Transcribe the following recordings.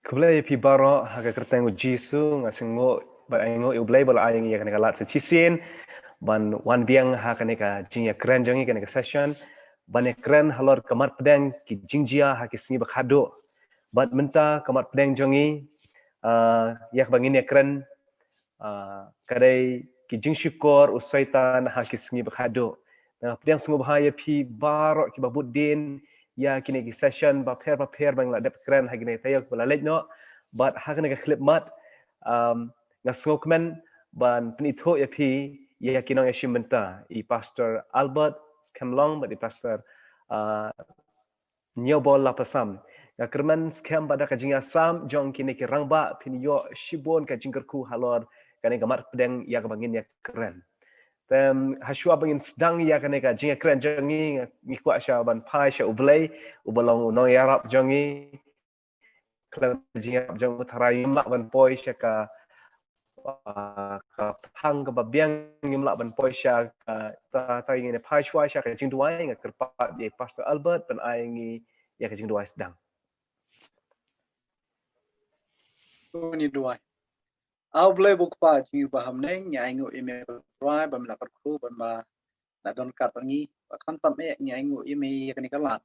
Kublai pi baro haga kertengu Jisu ngasengo ba aingo ublai bala ayang ya kaneka lat sechisin ban wan biang ha kaneka jinya keren jangi kaneka session ban keren halor kamar pedang ki jingjia ha ki singi bakhado bat menta kamar pedang jangi yak bangin ya keren kadai ki jing syukur usaitan ha ki singi bakhado pedang sengo bahaya pi baro ki babudin ya kini ki session ba pair bang la dep keren ha kini tayo bala lejno but hakane ka clip mat nga sngokmen ban penitho ya pi ya kinong ya shimenta I pastor Albert Kemlong but I pastor nyobol la pasam nga kerman scam pada ka jinga sam jong kini ki rangba pinyo shibon ka jingkerku halor kani gamat pedeng ya ka bangin ya keren haswa bangin sedang ya kani ka jinga keren jongi ngikwa sya ban pai sya ublay ubalong no yarap jongi jinga jong utharai mak ban poi sya ka hang ka babiang ngimla ban poi sya ta ingin pai shwa sya ka jing duai nga kerpat di pastor Albert ban ai ngi ya ka jing duai sedang ni duai au blai buk pa ji baham neng nya ingu email drive bam la ku bam ba na don kat ngi ba kan tam e nya ingu email kan kalat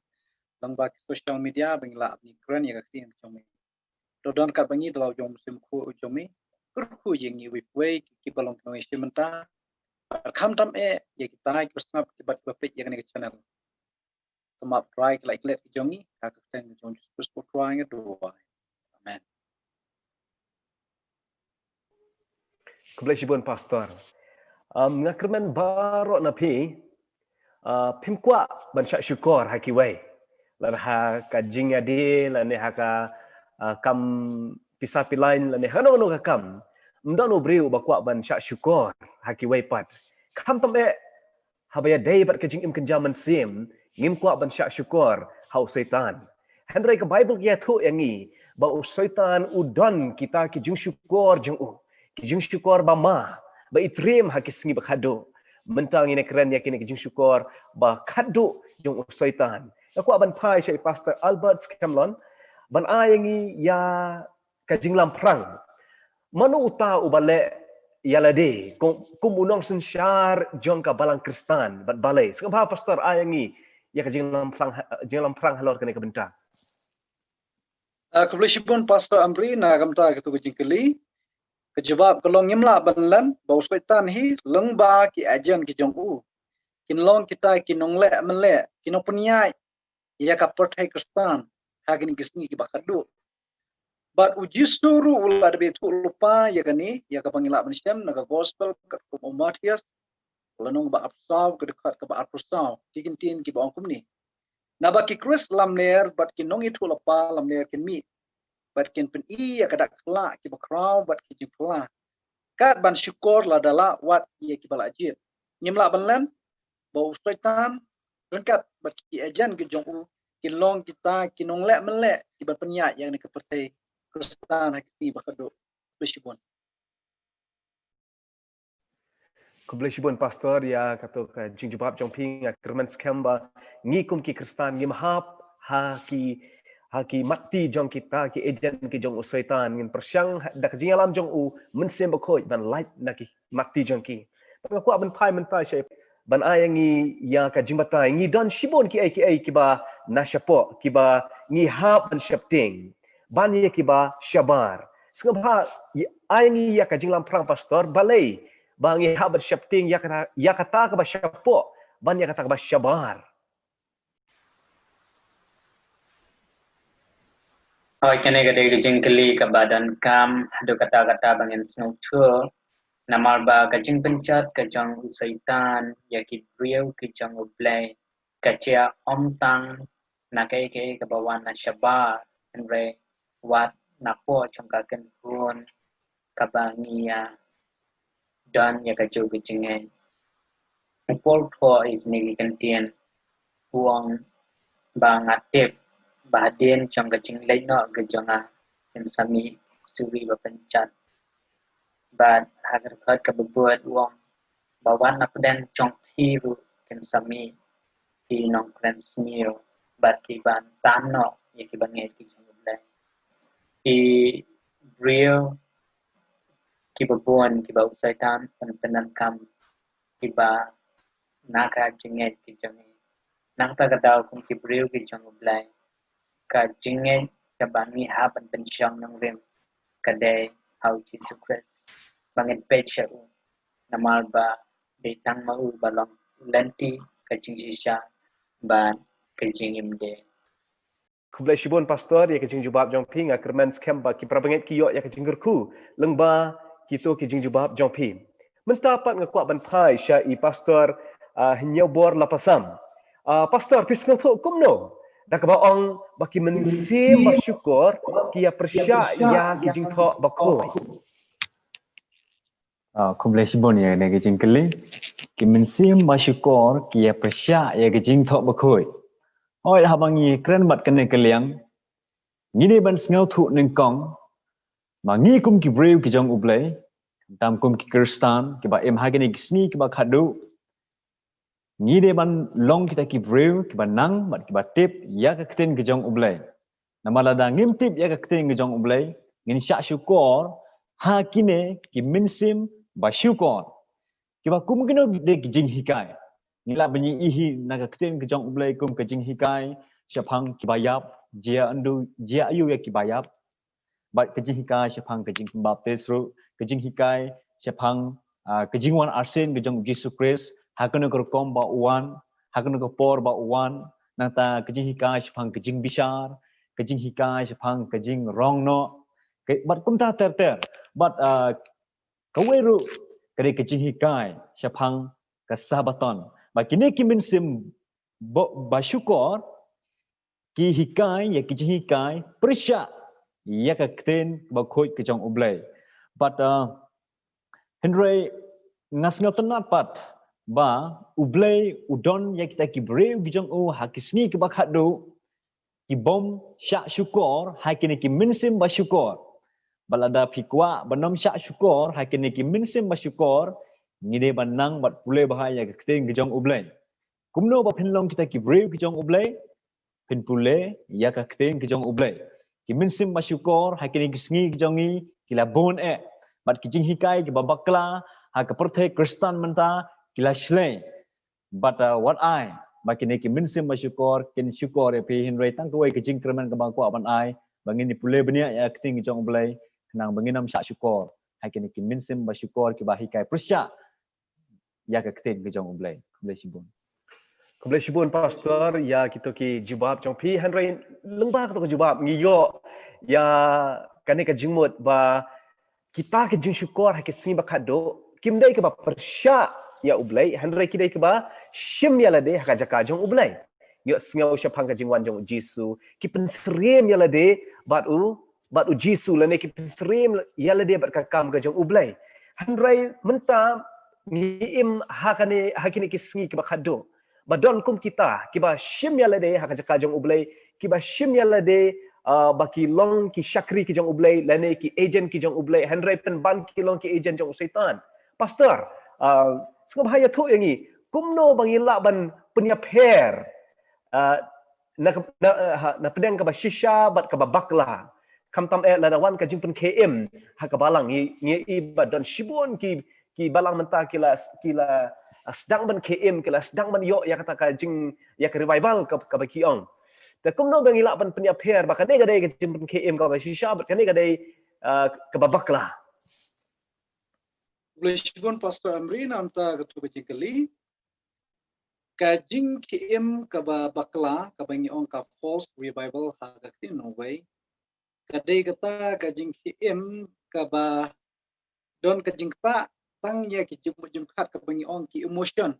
bang ba social media bang la ni kran ya ka tin chong mi do don kat bangi do jom sim ku chong mi ku jing ni wi we ki balong no instrumenta kam tam e ya kita ki snap ki bat ba pet ya kan channel kamap try like let jongi ka ka ten jong sport trying do amen kebelah shibon pastor ngakerman baro na pi pimkwa ban syak syukur haki wai lan ha ka jing adi lan ha ka kam pisah pilain lan ha no ka kam mdano briu bakwa ban syak syukur haki wai pat kam tam e habaya dai bat ka jing im kenjaman sim ngim kwa ban syak syukur hau setan Henry ke Bible kia tu yang ni ba syaitan udon kita ki jing syukur jeng ki jing syukur ba ma ba itrim haki singi bakhado mentang ini keren yakin ki jing syukur ba khadu jeng syaitan aku ban pai syai pastor Albert Cameron ban ayangi ya ka jing lam prang manu uta ubale yalade kum unong sensyar jong ka balang kristan bat balai sekaba pastor ayangi ya ka jing lam prang halor kene ka bentang Kebelisipun pastor Amri na kamta ketu kejingkeli kejawab kelong nyemla banlan bau syaitan hi lengba ki ajan ki jong u kinlong kita kinong le mele kinong punyai ya ka pertai kristan hagini kisni ki bakadu but uji suru ula de betu lupa ya kani ya ka pangila bensyam naga gospel ka Matias lanong ba apsaw ke dekat ke ba apsaw kikin tin ki ba ongkum ni na ba ki Chris lam ler but kinong itu lupa lam ler kin mi but kin pen iya kadak kela ki bakraw but ki jipla kat ban syukur la dala wat ia ki bala ajib nyimla banlan bau syaitan lengkat bat ki ajan ki jong u kilong kita kinong lek melek ki bat penyak yang ni kepertai kristan hakisi bakado besyibun Kebelah pastor ya kata ka jing jubab jong ping kerman skamba ngikum ki kristan ngimhap haki mati jong kita ki ejen ki jong usaitan ngin persyang dak jing alam jong u mensim bakoi ban light naki mati jong ki aku aben pai mentai syai ban ayangi ya ka jimbatai ngi dan shibon ki ai ki ba nashapo ki ba ngi hap ban shapting ban ye ki ba shabar sengba ayangi ya ka jing lam prang pastor balai bangi habat syapting ya kata ke basyapo ban ya kata ke basyabar Oi kene gade jingkeli ke badan kam hadu kata-kata bangin snuktur namal ba kajing pencat kajang usaitan yaki brieu kajang ublay kachia omtang nakai ke bawan na shabar andre wat napo chongkaken pun kabangia dan ya kaju kajingen upol tho ikni kantien buang bang atip baden chong kajing laino kajanga sami suri bapencat bad agar khat ka buat wong bawan napdan chong hiru ken sami pi nong kren smio bad ki ban tano ye ki banget ki jong blai ki brio ki babuan ki bau setan penan kam ki ba naka jinget ki jangi nang ta kadau kum ki brio ki jang blai ka jinget ka ba mi ha ban pensyang nang rem kadai hau Jesus Christ sangat pecha namal ba de tang mau balong lenti ka jing sisha ban ka jing imde Kublai shibun pastor ya kejing jubab jong pi ngakerman scam ba ki prabanget ki yok ya kejing gerku lengba kito kejing jubab jong pi mentapat ngakuat ban pai sya i pastor hinyau bor lapasam pastor pisngal tu kumno dak ba ong baki mensim ba syukur ki ya persya ya kejing thok bakoi Kublai shibun ya ne kejing keli ki mensim ba syukur ki ya persya ya kejing thok bakoi oi habangi keren bat kene keliang ngini ban sngal thu ning kong ma ngi kum ki breu ki jong ublai tam kum ki kristan ki ba em hagani gisni ki ba khadu ngi de ban long kita ki breu ki ba nang bat ki ba tip ya ka kten ki jong ublai namala da ngim tip ya ka kten ki jong ublai ngin sya syukur ha kine ki minsim ba syukur ki ba kum kino de ki jing hikai ngila banyi ihi naga kten ki jong ublai kum ka jing hikai syapang ki bayap jia andu jia ayu ya ki bayap bat ka jing hikai syapang ka jing baptis ru ka jing hikai syapang ka jing wan arsen ka jong Jesus Christ hakana ko kom ba uan hakana ko por ba uan nata ka jing hikai syapang ka jing bishar ka jing hikai syapang ka jing rong no bat kum ta ter bat ka weru ka de ka jing hikai syapang ka sabaton ba kini ki minsim ba syukur ki hikai ya ki hikai persya ya ka kten ba khoi ki jong ublai but henry ngasngal tenat pat ba ublai udon ya kita ki breu ki jong u hakisni ki ba khadu ki bom sya syukur hakini ki minsim ba syukur balada pikwa banom sya syukur hakini ki minsim ba syukur ngide banang bat pule bahaya ka kten ki jong ublai kumno ba phinlong kita ki breu ki jong ublai pin pule ya ka kten ki jong ublai ki minsim ba syukur hakini ki sngi ki jongi kila bon bat ki jing hikai ki babakla ha ka perthe kristan menta kila shle but what I bakini ki minsim ba syukur kin syukur pe hinrei tang koi ki jing kreman ka bang ko ban ai bangin ni pule benia ya kten ki jong ublai nang banginam sya syukur hakini ki minsim ba syukur ki ba hikai persya ya ka kten ki jong ublai ublai sibun Kublai shibun pastor ya kita ki jubab jong pi henry lengba ka jubab ngiyo ya kane ka jingmut ba kita ke jing syukur hak sing ba khado kim dai ka ba persya ya ublai henry ki dai ka ba shim ya lade hak jaka jong ublai yo sngau syapang ka jingwan jong jisu ki pensrem ya lade bat u jisu lane ki pensrem ya lade bat ka kam ka jong ublai henry menta ngiim hakane ki sngi ki ba khado badon kum kita kiba shim ya lade hak jaka jong ublai kiba shim ya lade baki long ki syakri ki jong ublai lane ki agent ki jong ublai henry pen ban ki long ki agent jong setan pastor sengab haya tu yangi kumno bangila ban punya pair na pedang ka ba shisha bat ka ba bakla kam tam ladawan ka jing pen km hak balang ngi badon shibun ki balang menta kila sedang ban KM kelas sedang ban yok ya kata ka jing ya ke revival ka baki ong ta kumno bang ila ban penya pair ba kane gadai ke jing ban KM ka ba shisha ba kane gadai ka babak lah Bleshibun pastor Amri namta ketu kali ka jing KM ka ba bakla ka bangi ong ka false revival ha ka tin no way kadai kata ka jing KM ka ba don ka jing ta tang ya ki jum khat ka bangi ong ki emotion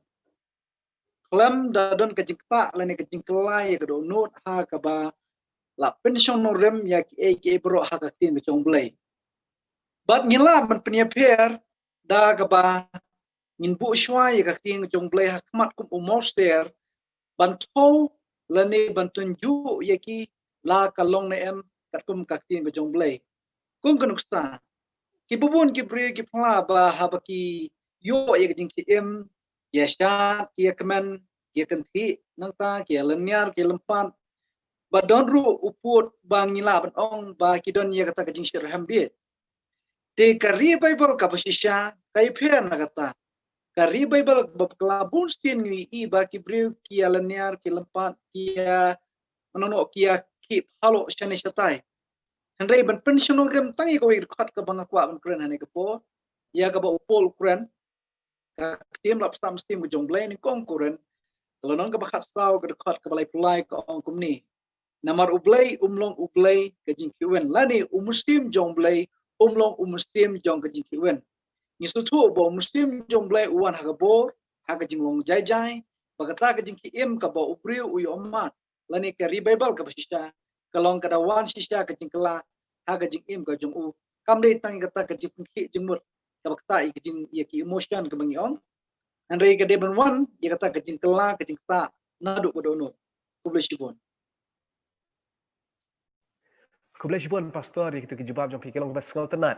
klam da don ka jikta lane ka jingklai ka do not ha ka ba la pension no rem ya ki bro ha ka tin ka chong blai bat ngila man penia pair da ka ba ngin bu shwa ya ka tin ka chong blai ha kmat kum moster ban tho lane ban tunju ya ki la ka long na em kat kum ka tin ka chong blai kum ka nuksa ki bubun ki bre ki phla ba ha ba ki yo ya jing ki em ya sha ki kemen ki kan thi nang ta ki lanyar ki lempat Badon ru uput bangila ban ong ba kidon ya kata kajing shirham bi. Te kari Bible ka pasisya kay phen na kata. Kari Bible bab kelabun stin ngi I ba kibriu kia lanyar ki lempat kia manono kia ki halo shani shatai. Henry ban pensional rem tangi ko ikhat ka bangakwa ban kren hane kapo. Ya ka ba upol kren ka tim lap sam stim jong blay ni kong kuren. Kalau non ka bakhat saw ka dekat ka balai pulai ka ong kumni. Namar ublay umlong ublay kajing kiwen lani umustim jong blay umlong umustim jong kajing kiwen ni sutu bo muslim jong blay uwan hagabor hagajing long jai jai bagata kajing kim ka bo upriu uy omat lani ka bible ka basisya kalong kadawan sisya kajing kala hagajing im ka jong u kamdei tangi kata kajing ki jengmut ka bakta I kajing ya ki emotion ka bangi ong andai ka deben wan ya kata kajing kala kajing kata nadu bodono publishibon. Kubleshibon pastor di kita kejubab jom pikir long basngau tenat.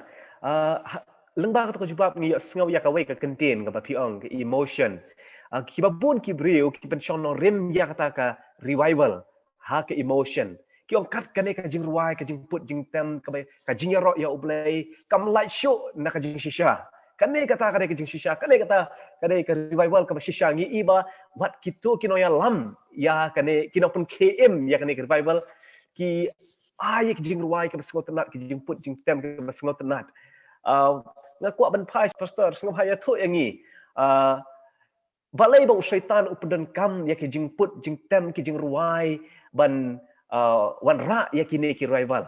Lengba kata kejubab ni sngau ya kawai ke kentin ke piong ke emotion. Kibabun kibriu ki pensiono rim ya kata ka revival ha ke emotion. Ki ong kat kane ka jing ruai ka jing put jing tem ka jing ya ro ya ublay kam light show na ka jing shisha. Kane kata ka jing shisha kane kata ka revival ka shisha ngi iba wat kitu kino ya lam ya kane kino pun KM ya kane revival ki ai ke jing ruai ke basngot tenat ke jing put jing tem ke basngot tenat ngaku ban pai pastor sngop haya thu yangi balai bang syaitan upedan kam ya ke jing put jing tem ke jing ruai ban wan ra ya kini ki rival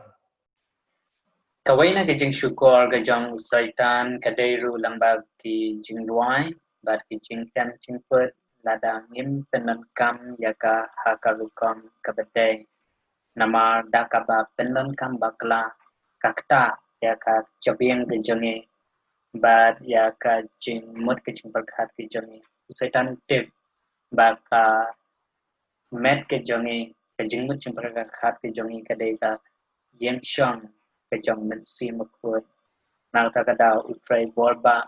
Kawai na kijing syukur kajang usaitan kadairu lambag ki jing ruai bat ki jing tem jing put ladang im penan kam yaka hakarukam kabadai nama dakaba penan kam bakla kakta yaka jabiang kejangi bat yaka jing mut kejing berkat kejangi usaitan tip baka met kejangi kejing mut jing berkat kejangi kadai ka yang shang kejang mensi makut nang takada utrai borba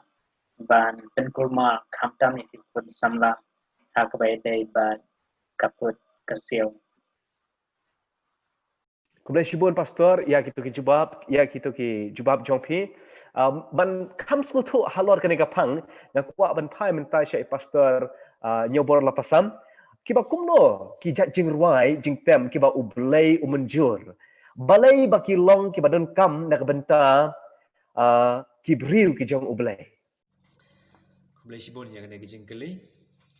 ban penkurma kamtam itu pun samla hakabai dai ban kaput kasil. Kubleshibon pastor ya kitu ki jubab jongpi ban kam sku thu halor kane kapang ngaku ban pai mentai syai pastor nyobor lapasam kiba kumno ki jat jing ruai jing tem kiba ublay umenjur balai baki long kiba don kam nak benta kibriu ki jong ublay Kubleshibon yang kena kijing keli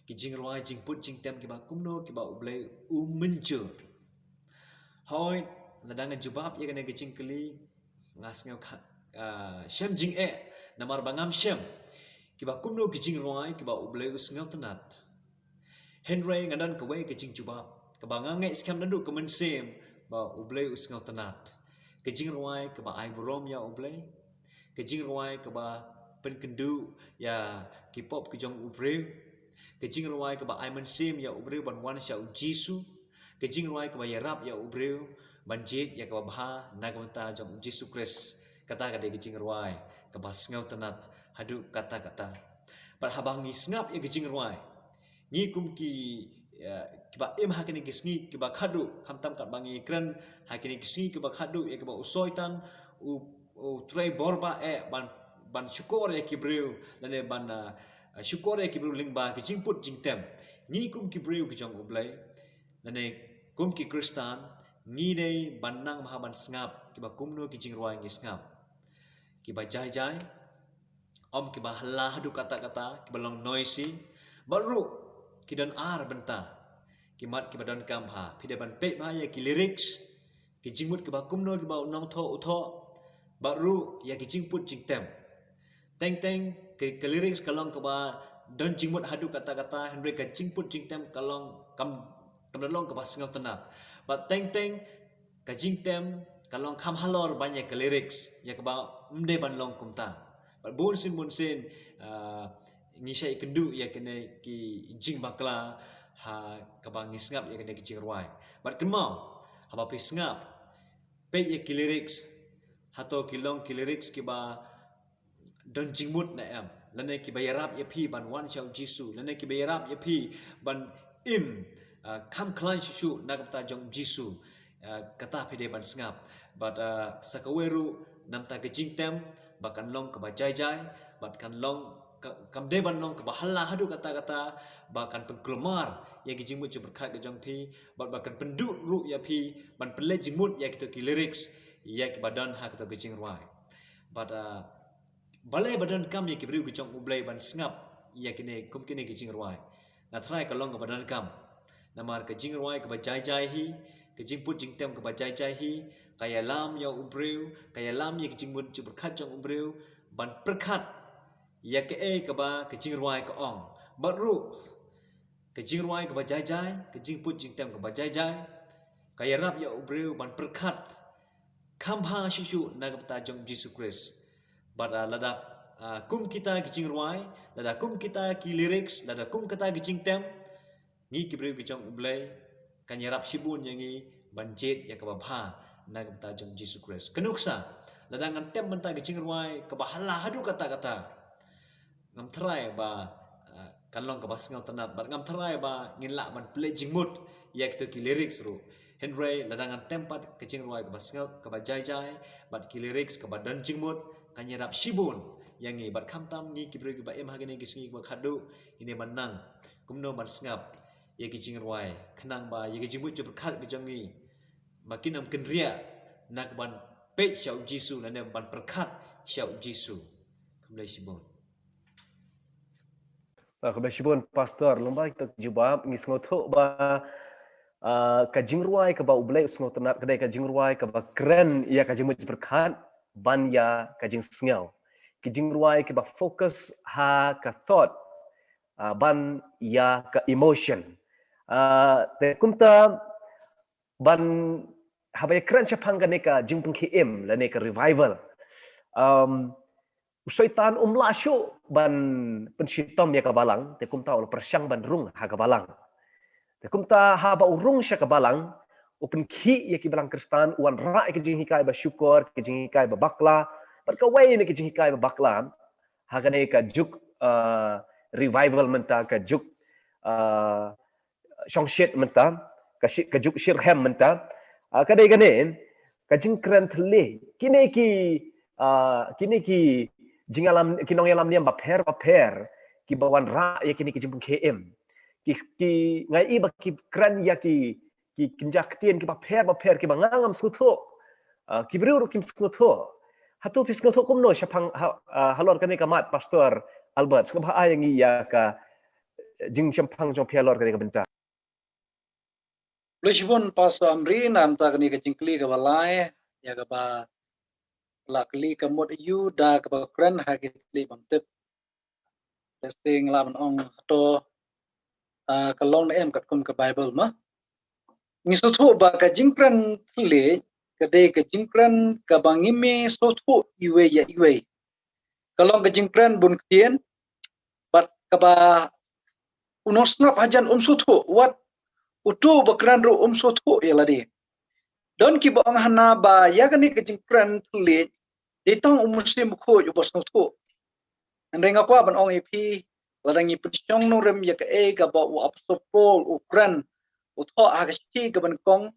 kijing ruai jing put jing tem kiba kumno kiba ublay umenjur hoi ladangan jubab yang kena kijing keli ngas ngau shem jing namar bangam shem kiba kumno kijing ruai kiba ublay usngau tenat Henry ngadan kawai kijing jubab kebangangai skam nanduk kemensem ba ublay usngau tenat kijing ruai kiba ai borom ya ublay kijing ruai kiba penkendu ya kipop kijong ubreu kijing ruai kiba ai mensem ya ubreu ban wan sya jisu kijing ruai kiba yarap ya ubreu banjit ya kiba bah nagamta jong jisu kris kata kade kijing ruai kiba sngau tenat hadu kata-kata par habang ni snap ya kijing ruai ni kum ki kiba im hakini kisni kiba khadu khamtam kat bangi kran hakini kisni kiba khadu ya kiba usoitan u tray borba ban syukur ya kibreu dan ban syukur ya kibreu lingba ki jingput jingtem ni kum kibreu ki jong ublai dan kum ki kristan ni nei banang mahaban sngap kiba kumno ki jingruai ngi sngap kiba jai om kiba halah hadu kata-kata kiba long noisy baru kidan ar benta kimat kiba don kamha pidaban pe ba ya ki lyrics ki jingmut kiba kumno kiba nong tho utho baru ya ki jingput jingtem teng ke lyrics kalong kiba don jingmut hadu kata-kata Henry ka jingput jingtem kalong kam kamdalong kiba sngau tenat but teng ka jingtem kalong kam halor banyak ke lyrics ya kiba mde ban long kumta but bun sin ngisai kendu ya kena ki jing bakla ha kabang ngap ya kena ki jing ruai but kemau haba pi ngap pe ya ki lyrics hato ki long ki lyrics ki ba don jingmut na am lane ki bayarap ya pi ban wan chau jisu lane ki bayarap ya pi ban im kam klan shu na kapta jong jisu kata pede ban sngap but sakaweru namta ke jingtem bakan long ke bajai bat kan long kamde ban long ke bahalla hadu kata-kata bakan pengkelmar ya gijimut je berkat ke jongpi bat bakan penduk ru ya pi ban pele jimut ya kita ki lyrics ya ke badan ha kita gijing ruai but balai badan kam ya ki beriu gijong ublai ban sngap ya kini kum kini gijing ruai na try ka long ke badan kam namar ke jing ruai ke bajai hi ke jing put jing tem ke bajai hi kaya lam ya ubreu kaya lam ya ke jing mun je berkat jong ubreu ban perkat ya ke ba ke jing ruai ke ong baru ke jing ruai ke bajai ke jing put jing tem ke bajai kaya rap ya ubreu ban perkat kambha shishu na ke jong Jesus Christ but ladap kum kita ke jing ruai lada kum kita ki lyrics lada kum kita ke jing tem ngi kibreu ki jong ublai kan yarap shibun yang ngi banjet ya kabapha na kata jong Jesus Christ kenuksa ladangan tem menta ki jingruai ka bahala hadu kata-kata ngam trai ba kanlong ka basngal tanat ba ngam trai ba ngila ban play jingmut ya kita ki lyrics ru henry ladangan tempat ki jingruai ka basngal ka bajai bat ki lyrics ka badan jingmut kan yarap shibun yang ngi bat khamtam ngi kibreu ki ba em hagene ki singi ba khadu ini manang kumno ban sngap ya ki jing ruai kenang ba ya ki jing je berkat ke jangi makin am kenria nak ban pe syau jisu na ban berkat syau jisu kemlai sibon kemlai sibon pastor lomba kita jawab ngi sngothok ba ka jing ruai ka ba ublai sngot tenat kedai ka jing ruai ka ba keren ya ka jing je berkat ban ya ka jing sngal ki jing ruai ka ba fokus ha ka thought ban ya ka emotion te kumta ban habai kran chapang ka jingpung KM la ne ka revival syaitan lasyo ban penshitom ya ka balang te kumta ul persyang ban rung ha ka balang te kumta ha ba urung sya ka balang open ki ya ki balang kristan wan ra ke jing hikai ba syukur ke jing hikai ba bakla berkawai ne ke jing hikai ba bakla ha ka ne ka juk revival menta ka juk Songshit menta ka juk shirham menta kadai ganen ka jingkran thle kini ki jingalam kinong yalam niam baper ki bawan ra ya kini ki jimpung KM ki ngai ba ki kran ya ki kinjak tien ki baper ki bangangam skutho ki bru kim skutho hatu piskutho kumno syapang halor kani kamat pastor Albert skabha yang ya ka jing champang jong pialor kani ka benta Lisbon pas amri nam ta kani ka jingkli ka balai ya ka ba la kli ka mod yu da ka ba kran ha ki kli bang tip testing la man ong to ka long em kat kum ka bible ma ni so tho ba ka jingkran thle ka de ka jingkran ka bangime so tho iwe ya iwe ka long ka jingkran bun kien bat ka ba unosnap hajan so tho wat utu bakran ru sotho ya ladi don ki bong hana ba ya kani ke jingkran thle ditong muslim ko yu bos sotho andeng apa ban ong ep ladangi pchong no rem ya ka ba u apsopol ukran utho agasti ka ban kong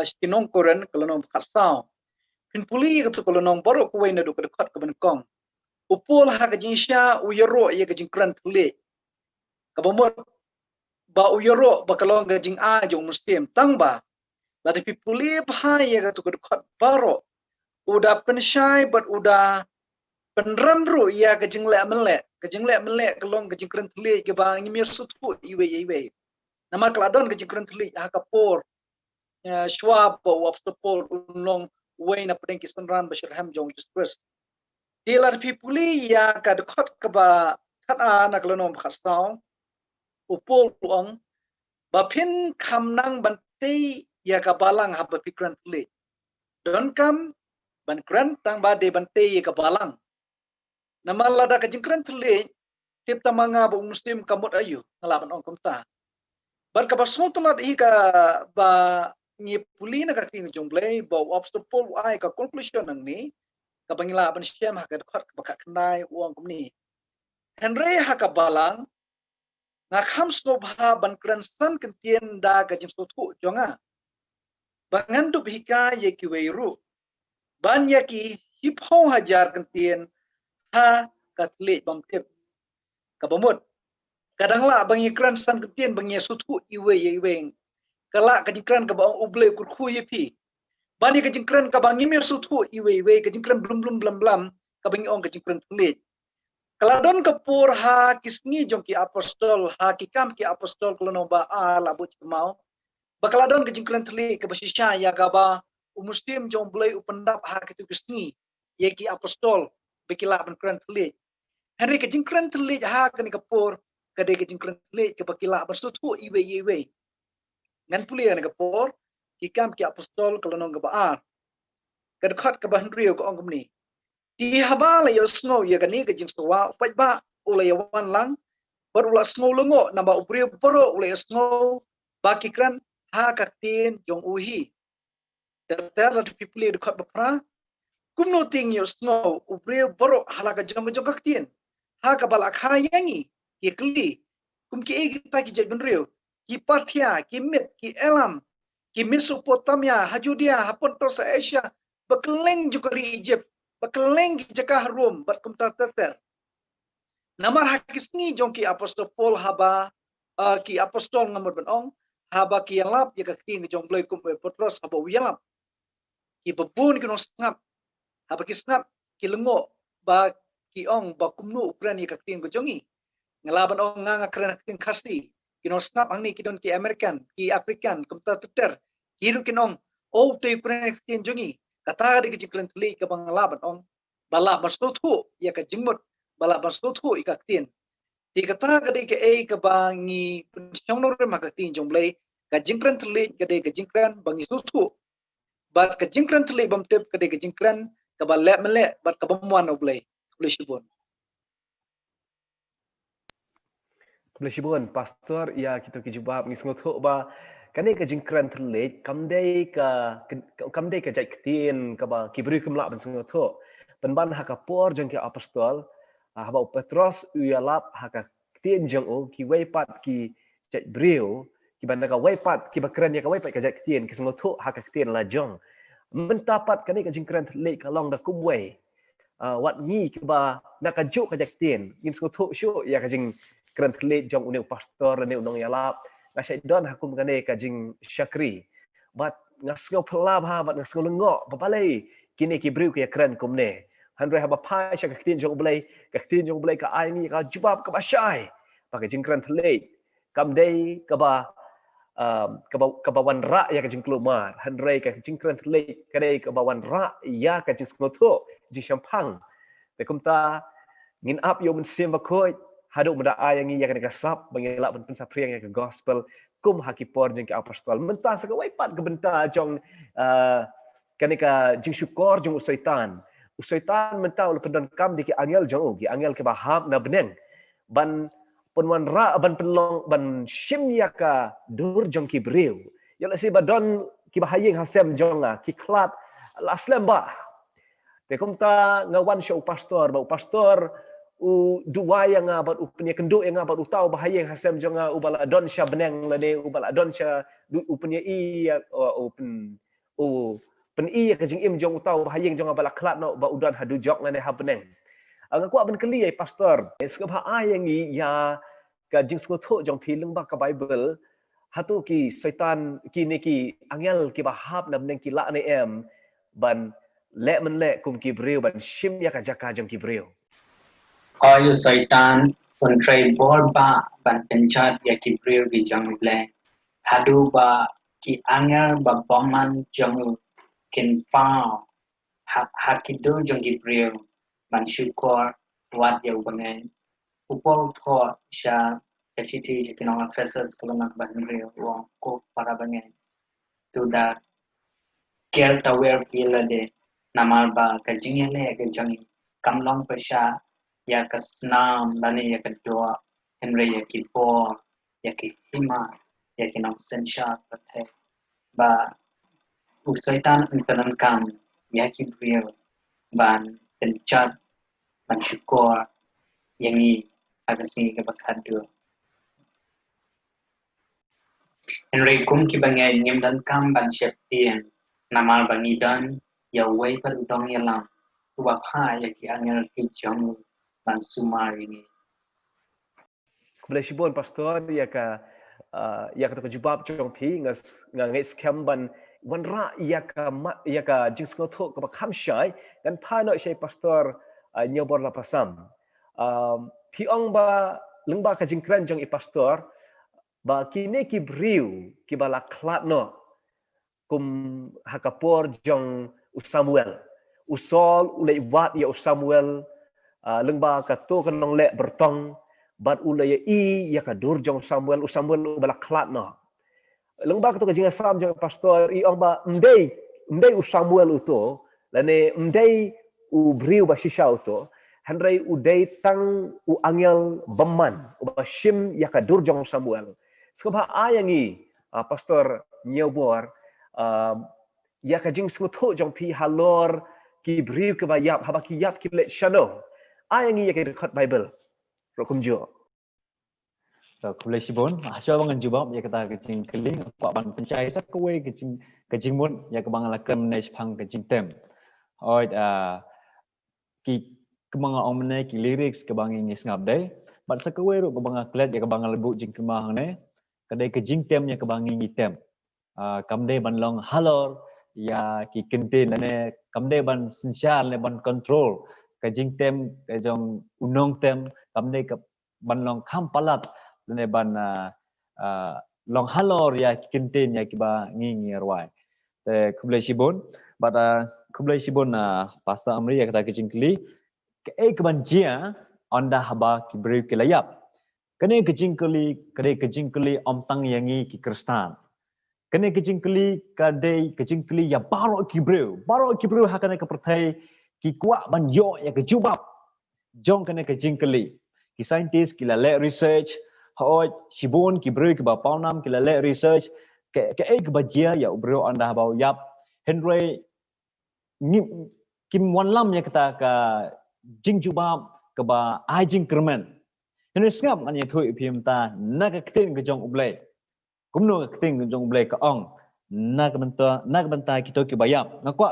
skinong koran kalonong khasao pinpuli ka to kalonong baro ko wena do ka khat ka ban kong upol ha ka jinsha u yoro ya ka jingkran thle ka bomor ba uyoro ba kalong gajing a jong muslim tang ba la de pipuli bha ya ga to khat baro uda pensyai but uda penram ru ya gajing le mele kalong gajing kren tli ke ba ngi mir sutu iwe nama kladon gajing kren tli ha kapor shwab wa apostol long way na pedeng kisanran bashirham jong Jesus dilar pipuli ya ka khat ka ba khat ana kalong khastau upol uang bapin kamnang bantai ya kabalang haba pikran tuli don kam ban kran tang ba de bantai ya kabalang nama lada ka jingkran tuli tip tamanga bu muslim kamut ayu ngalaban ong kumta bar ka basmo tulat i ka ba ngi puli na ka king jongblay ba obstacle ai ka conclusion nang ni ka bangila ban syam ha ka khat ba ka knai uang kumni henry ha ka balang ngakam sobha ban kran san kentien da ka jim sotu jonga bangan tu hika ye ki weiru ban ya ki hip ho hajar kentien ha katli bang tip kabamut kadangla bang ikran san kentien bang ye sutu iwe ye weng kala kajikran ka bang uble kurku ye pi bani kajikran ka bang imir sutu iwe kajikran blum blam ka bang ong kajikran tli kaladon kapur ha kisni jong ki apostol ha ki kam ki apostol klono ba ala but mau bakaladon kajikran tli ka basisha ya gaba umustim jong blai upendap ha kitu kisni ye ki apostol bekila ban kran tli Henry kajingkran tli ha kan kapur kade kajingkran tli ke bakila bersutu iwe ngan puli an kapur ki kam ki apostol klono ga ba kad khat ka ban rio ko ongum ni ti habala yo snow ye kani kajing sowa pai ba ule wan lang bar ula snow lengo namba uprio poro ule snow baki kran ha ka tin jong uhi ter la pipuli de khat bapra kumno ting yo snow uprio poro hala ka jong ka tin ha ka bala kha yangi ki kli kum ki e ta ki jek rio ki parthia ki mit ki elam ki Mesopotamia hajudia hapontos Asia bekeleng juga di Egypt bekeleng ki jakah Rom bat kum tater namar hakisni jong ki apostol Paul haba ki apostol ngamur benong haba ki yalap ya ka king jong blai kum Petros haba yalap ki bebun ki no snap haba ki snap ki lengo ba ki ong ba kumnu ukran ya ka king ko jongi ngalaban ong nga kren king khasi ki no snap angni ki don ki American ki African kum tater hiru ki nong o te ukran king jongi kata di ki kren tli ka banglaban ong bala bastutu ya ka jingmut bala bastutu ikaktin di kata kade ke e ka bangi pensyong nor maka tin jomblay ka jingkran tli kade ka jingkran bangi sutu bat ka jingkran tli bam tep kade ka jingkran ka balek melek bat ka bamuan oblay kulishibun Kulishibun pastor ya kita kijubab ngi sngoth ba kani ka jingkran tli kamdai ka jai ktin ka ba kibri kumla ban sngoth penban ha ka por jong ki apostol haba Petros uyalap ha ka tin jong o ki weipat ki jai brio ki ban ka weipat ki bakran ya ka weipat ka jai ktin ki sngoth ha ka ktin la jong mentapat kani ka jingkran tli ka long da kumwei wat ngi ki ba na ka juk ka jai ktin ngin sngoth shu ya ka jing kran tli jong uneu pastor ne unong yalap na sai don hakum kane ka jing syakri bat ngasngo pelab ha bat ngasngo lengo papalai kini ki brio ki kran kumne handre haba pai syak ktin jong blai ka ai ni ka jubab ka basai pakai jingkran thlei kam dei ka ba wan ra ya ka jing klumar handre ka jingkran thlei ka dei ka ba wan ra ya ka jing skotho ji champang te kumta ngin ap yo men sim ba khoi hadu meda ai ngi ya ka sap bangela ben pensapriang ya ka gospel kum hakipor jing ka apostol menta sa ka waipat ka benta jong kanika jing syukor jong usaitan mentau lependon kam di ki angel jong ki angel ke bahab na beneng ban penwan ra ban pelong ban shim ya ka dur jong ki breu ya la si badon ki bahayeng hasem jonga ki klat aslam ba te komta ngawan show pastor u dua yang abat u punya kenduk yang abat u tahu bahayeng hasem jonga u bala don sya beneng lade u bala don sya u punya i pen i ka jing im jong utau bahayeng jong bala klat no ba udan hadu jok ngane ha beneng aku aben keli ai pastor skap ha ai yang ya ka jing sko tho jong philung ba ka bible hatu ki setan ki ne ki angel ki bahap na beneng ki la ne em ban le men le kum ki breu ban shim ya ka jaka jong ki breu Oyu Saitan kontrai borba ban penchat ya ki breu ki jong ble hadu ba ki angel ba boman jong kin pao hakido jong ki breu ban syukor wat ya bangai upol tho sha kashiti jekinong Ephesus kalona ka ban breu wong ko para bangai tu da ker tawer pila de namal ba ka jingyale ka jong kamlong pasha ya ka snam lani ya ka doa henry ya ki po ya ki hima ya ki nong sensha pathe ba usaitan untanan kam ya ki brio ban penchat ban syukor yang ni agasi ke bakado Henry kum ki bangai nyem dan kam ban shep tien. Namal bangi dan ya wei per udong ya lam. Tua pa ya ki angel ki jong ban sumar ini. Kebelah Shibon pastor ya ka terjebab trong pi ngai scam ban ra ya ka jing sko tho ka kham shai dan pa no shai pastor nyobor la pasam. Pi ong ba lengba ka jing kran jong I pastor ba kini ki briu ki bala klat no kum hakapor jong Samuel. Usol ulai wat ya Samuel lengba ka to kan long le bertong bat ulai ya ka dur jong Samuel bala klat no. Lengba ka to ka jinga sam jong pastor I ong ba mdei Samuel uto lane mdei u briu ba shisha uto handrai udai tang u angel beman u ba shim ya ka dur jong Samuel. Sekaba ayangi pastor nyobor ya ka jing skuto jong pi halor ki briu ke bayap haba ki yap ki let shano ayangi ya ka dekat Bible rokum jo. So kebelah Shibon, asal bangan jubab ya kata kecing keling, kuat ban pencai sak kowe kecing mun ya kebang lakam manage pang kecing tem. Oi ki kebang omne ki lyrics kebang ingis ngap dai. Bat sak kowe ru kebang klet ya kebang lebu jing kemah ne. Kadai kecing tem ya kebang ingi tem. Kamde ban long halor ya ki kentin ne kamde ban sensyal ne ban control kecing tem kejong unong tem kamde ke ban long kam palat ne ban long halor ya kentin ya kiba ngingi arwai te kublai Shibon bata kublai Shibon pasta amri ya kata kecing kli ke keban jia onda haba ki beri kilayap kene kecing kli om tang yangi ki kristan kene kecing kli ya baro ki breu hakane ke pertai ki kuat ban yo ya ke jubab jong kene kecing kli ki scientist ki la research hoi Shibon ki breu ki ba paunam ki la research ke bajia ya breu anda bau yap Henry ni kim wan lam ya kata ka jing jubab ke ba ai jing kermen Henry ngap an ya thui phim ta na ka kting ke jong ublai kumno ka kting ke jong ublai ka ong na ka banta ki to ki bayap ngakwa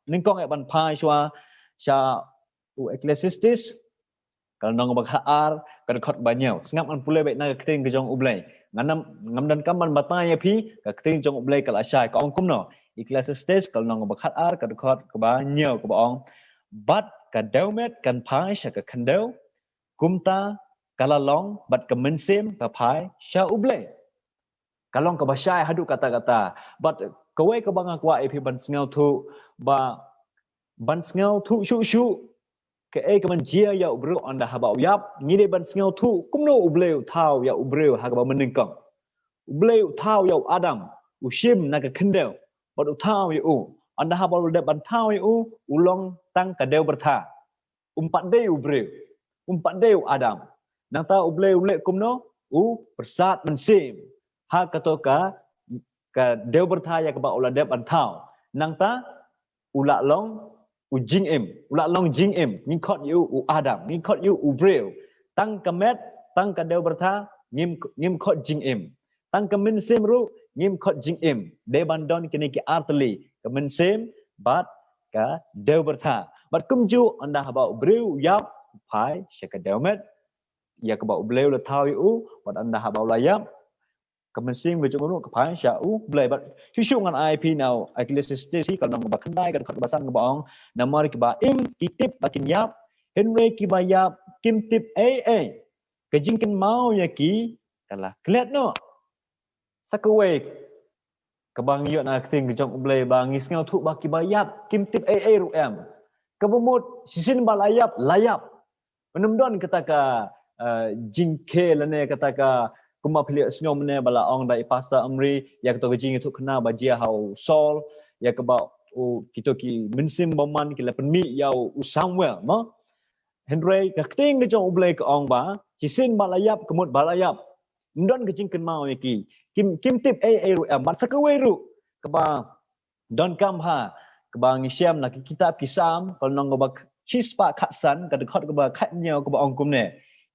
ningkong e ban phai shwa sha Ecclesiastes kalau nong bakhaar kan khot banyau ngap an pulai baik na keting ke jong ublai ngam dan kaman bataya pi ka keting jong ublai kal asai ka ong kumno Ecclesiastes kalau nong bakhaar kan khot ke banyau ke baong bat ka daumet kan phai sha ka khandau kumta kalalong bat ka mensem ka phai sha ublai kalong ka basai hadu kata-kata bat kowe ka banga kwa epi ban sngau thu ba ban sngau thu shu ke kaman jia ya ubro anda haba yap ngide ban sngau thu kumno ubleu thau ya ubreu ha ba meningkang ubleu thau ya adam ushim na ka khendel bad thau ya anda haba de ban thau ya ulong tang ka deu bertha umpat deu ubreu adam nang ta ubleu le kumno persat mensim ha katoka ka deu bertha ya ka ba ulade ban thau nang ta ulak long jing em ni khot yu adam ni khot yu ubreu tang kamet tang ka deu bertha ngim khot jing em tang kamen sem ru ngim khot jing em de bandon kini ki artli kamen sem bat ka deu bertha bat kumju anda haba ubreu yap phai shaka deumet ya ka ba ubleu la thau yu bat anda haba layap kamen sing we jong ka phai sha blai bat shu ngan IP now Ecclesiastes kalau nang ba khandai kan khat basan ka baong namar ki ba im kitip bakin yap Henry ki ba yap kim tip ka jingkin mau ya ki kala klet no sakwe ka bang yo na thing ka jong blai ba ngis ngau thu ba ki ba yap kim tip ru em ka bumut sisin ba layap menumdon kata ka jingke lane kata ka kuma pilih sengau mene bala ong dai pasta amri ya to jing itu kena bajia hau sol ya ke ba kita ki mensim boman ki lapen mi yau Samuel ma Henry ka kting ke jong ublai ke ong ba cisin balayap kemut balayap ndon ke jing ken mau ki kim tip ru bat sakwe ru ke ba don kam ha ke ba ngisiam na ki kitab kisam kalau nong ba chispa khatsan ka dekhot ke ba khatnya ke ba ong kumne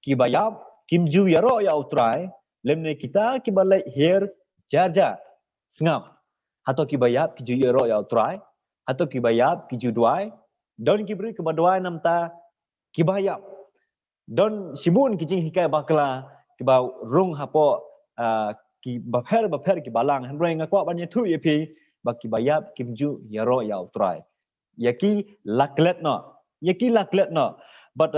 ki bayap kim ju ya ro ya utrai lemne kita ki balai here Jar sengap. Hato ki bayap ki ju ro ya try. Hato ki bayap ki ju duai. Don ki beri ke baduai nam ta ki bayap. Don simun ki jing hikai bakla ki ba rung hapo ki baper ki balang henrei ngakwa banya tu ye pi baki bayap ki ju ya ro ya try. Yaki laklet no. But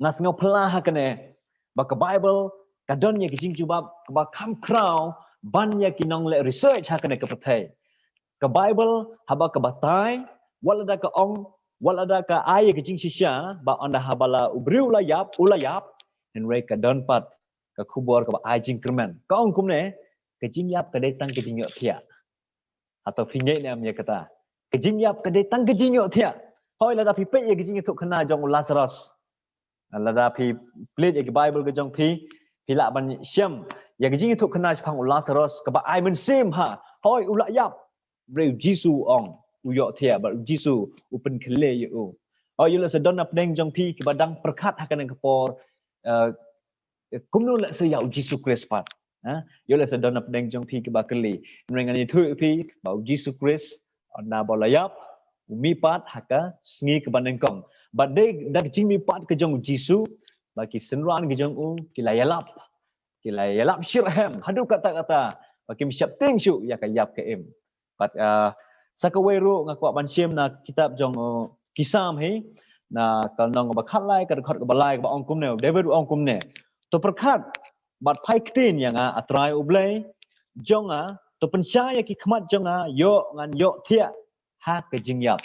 ngas ngau pelah hakane baka Bible kadon ye ki jing jubab ba kam crown ban ye ki nong le research hakane ke pathai. Ke Bible haba ke batai walada ke ong walada ka ai ke jing shisha ba anda habala ubriu ulayap henrei kadon pat ke kubor ke ai jing kerman. Ka ong kumne ke jing yap ke detang ke jing yo thia. Atau pinjai ni amnya kata. Ke jing yap ke detang ke jing yo thia. Hoi lada pi pe ye ke jing tuk kena jong Lazarus. Lada pi plate ye ke Bible ke jong pi lak ban syam ye ke jing tuk kena pang Lazarus ke ba ai men sim ha. Hoi ulak yap. Breu Jisu ong uyo thia ba Jisu upen kele ye u. Hoi yula sedon ap deng jong pi ke badang perkat hakan ke por kumnu la se ya Jisu Christ pat. Yula sedon ap deng jong pi ke ba kele. Nengani tu pi ba Jisu Christ na bolayap umi pat haka sngi ke bandengkong. But they dak jing mi pat ke jong Jisu baki senran ke jong u kilayalap shirhem hadu kata-kata baki siap ting syu ya kayap ke em. But sakaweru ngakwa ban syem na kitab jong kisam he na kalnong ba khatlai ka khot ka balai ba ongkum ne David ongkum ne to perkat bat pai ktin yang atrai ublai jonga to pensaya ki khmat jonga yo ngan yo thia ha ke jingyap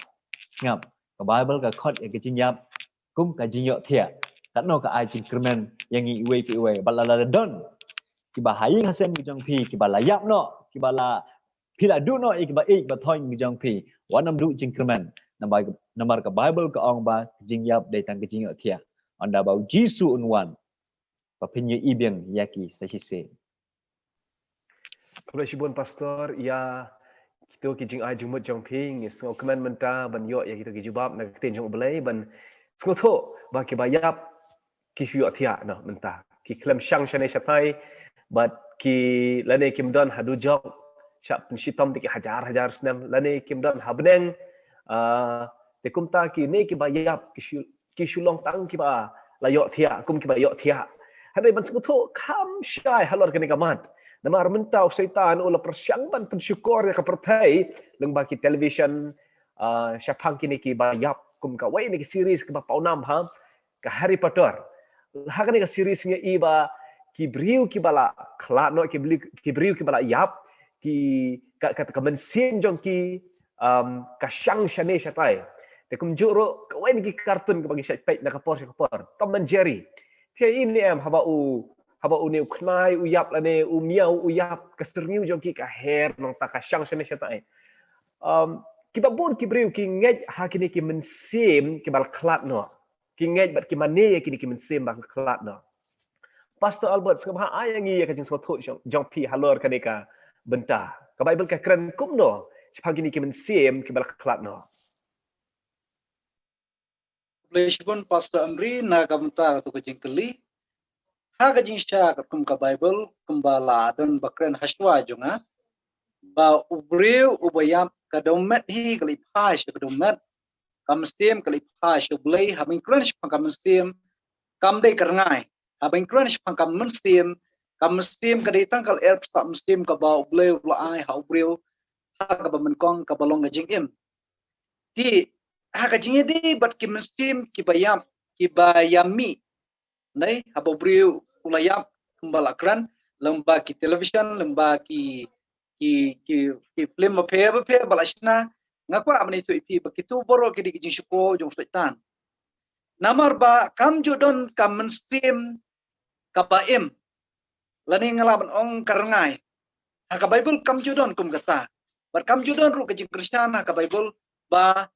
ngap ka Bible ka khot ke jingyap kum ka jingyo thia kat no ka ai jing kermen yang i we pi we balala don ki ba haing hasem ki jong pi ki balayap no ki bala pila du no ik ba thoin ki jong pi wanam du jing kermen nambar ka Bible ka ong ba jingyap dai tang ki jingyo thia anda ba Jisu unwan pa pinye ibeng yaki sa hise. Kalau sibun pastor ya kita ki jing ai jumut jong ping so kemen menta ban yo ya kita ki jubab na tin jong belai ban so tho ba ki bayap ki yo thia no menta ki klem shang shane shapai but ki lane kim don hadu jok syak pensitom ki hajar senam lane kim don habneng te kumta ki ne ki bayap ki shulong tang ki ba la yo thia kum ki ba yo thia hadai ban so tho kam shai halor kene kamat nama mentau syaitan ula persyangban pensyukur ya kepertai leng baki television syapang kini ki bayap kum ka wai ni ki series ke ba paunam ha ka Harry Potter ha kan ni ka series nge iba ki briu ki bala khla no ki briu ki bala yap ki ka mensin jong ki ka shang shane shatai te kum juro ka wai ni ki kartun ke bagi syaitan na ka por Tom and Jerry dia ini haba uni uknai uyap lane umiau uyap keserniu jongki ka her nong ta ka shang shane shatai kita bon ki breu ki ngej ha kini ki mensim ki bal klat no ki ngej bat ki mane kini ki mensim bal klat no Pastor Albert skam ha ayangi ya ka jing so tho jong pi halor kadeka benta ka Bible ka kren kum no sipa kini ki mensim ki bal klat no Blesibun Pastor Amri na kamta tu kajing keli ha kajing sya kum ka Bible kumbala dan bakren haswa junga ba ubreu ubayam kadomet hi kali pas kadomet kamstem kali pas ublei habing crunch kamstem kamde karngai habing crunch kamstem kadai tangkal air kamstem ka ba ublei ulai ha ubreu ha ka bamenkong ka balong kajing im di ha kajing di bat kimstem kibayami nai ha ubreu ulayap kumbala kran lembah ki television lembah ki film apa balasna ngapa amni tu ipi begitu boro ki di syuko jong sultan namar ba kam judon kam menstream kabaim lani ngalaban ong karangai ha ka Bible kam judon kum kata bar kam judon ru ke Kristana ka Bible ba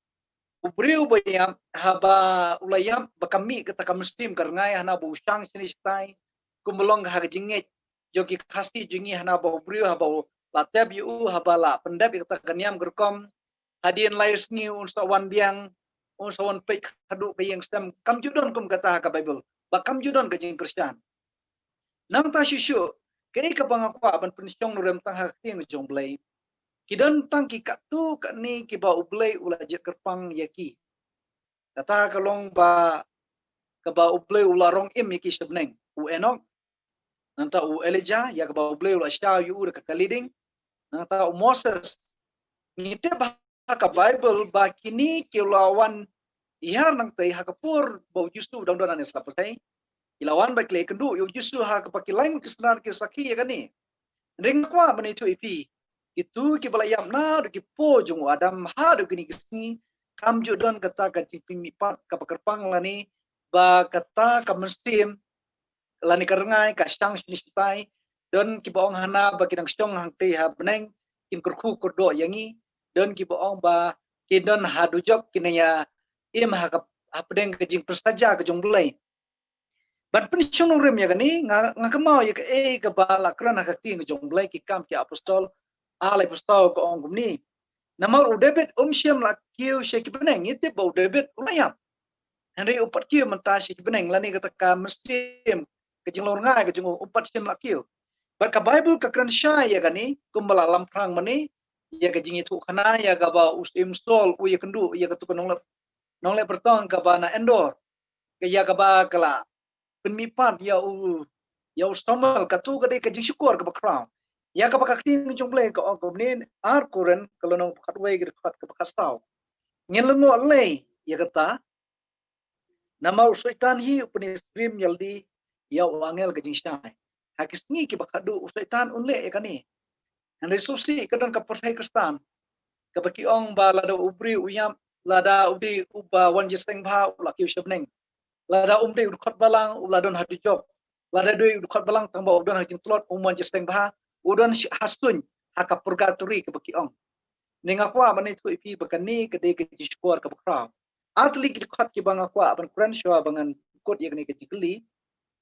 ubriu bayam haba ulayam bakami kata kam menstream karangai hana bu usang sini stai kumlong ha jinget joki khasti jingi hana ba ubriu haba lateb yu habala pendap kata kaniam gerkom hadien layers ni unsawan biang unsawan pek hadu kayang stem kam judon kum kata ka Bible ba kam judon ka jing Kristen nang ta shishu Kini kebangakwa ban pensyong nurem tang hakti ngejong blai. Kidan tang ki katu kat ni ki ba ublai ula je kerpang yaki. Kata kalong ba ka ba ublai ula rong im yaki sebneng. U Enok nanta u Elijah ya ka ba ublai ula sya yu ur ka kaliding. Nanta u Moses. Ngite ba ka Bible ba kini ki ulawan ihar nang tai ha kapur ba justu dang donan es lapai. Ilawan ba klei kendu yu justu ha ka pakilain kisnar ki saki ya kani. Ring kwa bani tu ipi. Itu ki balayam na do ki po jung adam ha do kini kisni kam judon kata ka ciping mipat ka pakerpang lani ba kata ka mestim lani karengai ka syang sinitai don ki baong hana ba kidang syong hang te ha beneng kin kurku kurdo yangi don ki baong ba kidon ha dujok kinaya im ha ka pedeng ke jing persaja ke jong bulai ban pensyong rem ya gani nga kemau ya ke ka bala kran ha ka ti ke jong bulai ki kam ki apostol alai apostol ko ong gumni namar u David syam la kiu sheki beneng ite bau David ulayam Henry upat kiu menta sheki beneng lani kata ka mestim ke jing lor ngai ke jing upat syam la kiu ba ka Bible ka kran sya ya gani kumbala lamprang mani ya ke jing itu kana ya ga ba ustim sol u ya kendu ya ka tu nong le pertong ka ba na endor ke ya ka ba kala penmipat ya stomal ka tu ka de ke jing syukur ka ba crown ya ka pakakti ng jomble ka og ni ar kuren kalau nong katway gid kat ka pakastaw ngin lengo le ya kata nama usaitan hi upni stream yaldi ya wangel ka jing syai hakisni ki bakadu usaitan unle ya kani han resusi kadon ka partai kristan ka pakiong ba lada ubri uyam lada ubdi uba wan jeseng bha ulaki usabneng lada umdi udkot balang uladon hadu job lada doi udkot balang tamba udon hajin tlot umwan jeseng bha udon hastun haka purgatory ke bakiong ningakwa mani tu ipi bakani ke de ke jishkor ke bakra atli ki khat ki bangakwa ban kuran shwa bangan kot yegni ke jikli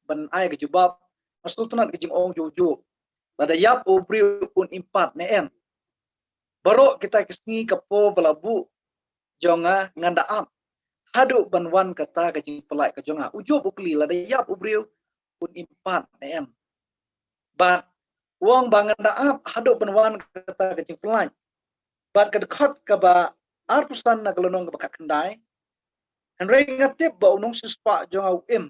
ban ay ke jubab masultanat ke jing ong jojo lada yap ubri un impat ne barok kita kisni kapo balabu jonga nganda am hadu banwan kata ke jing pelai ke jonga ujo bukli lada yap ubri un impat ne ba wong bangan daap hadok penwan kata kecing pelai bat ka dekat ka ba arpusan na galonong ka kendai henry ngatip ba unong suspa jong au im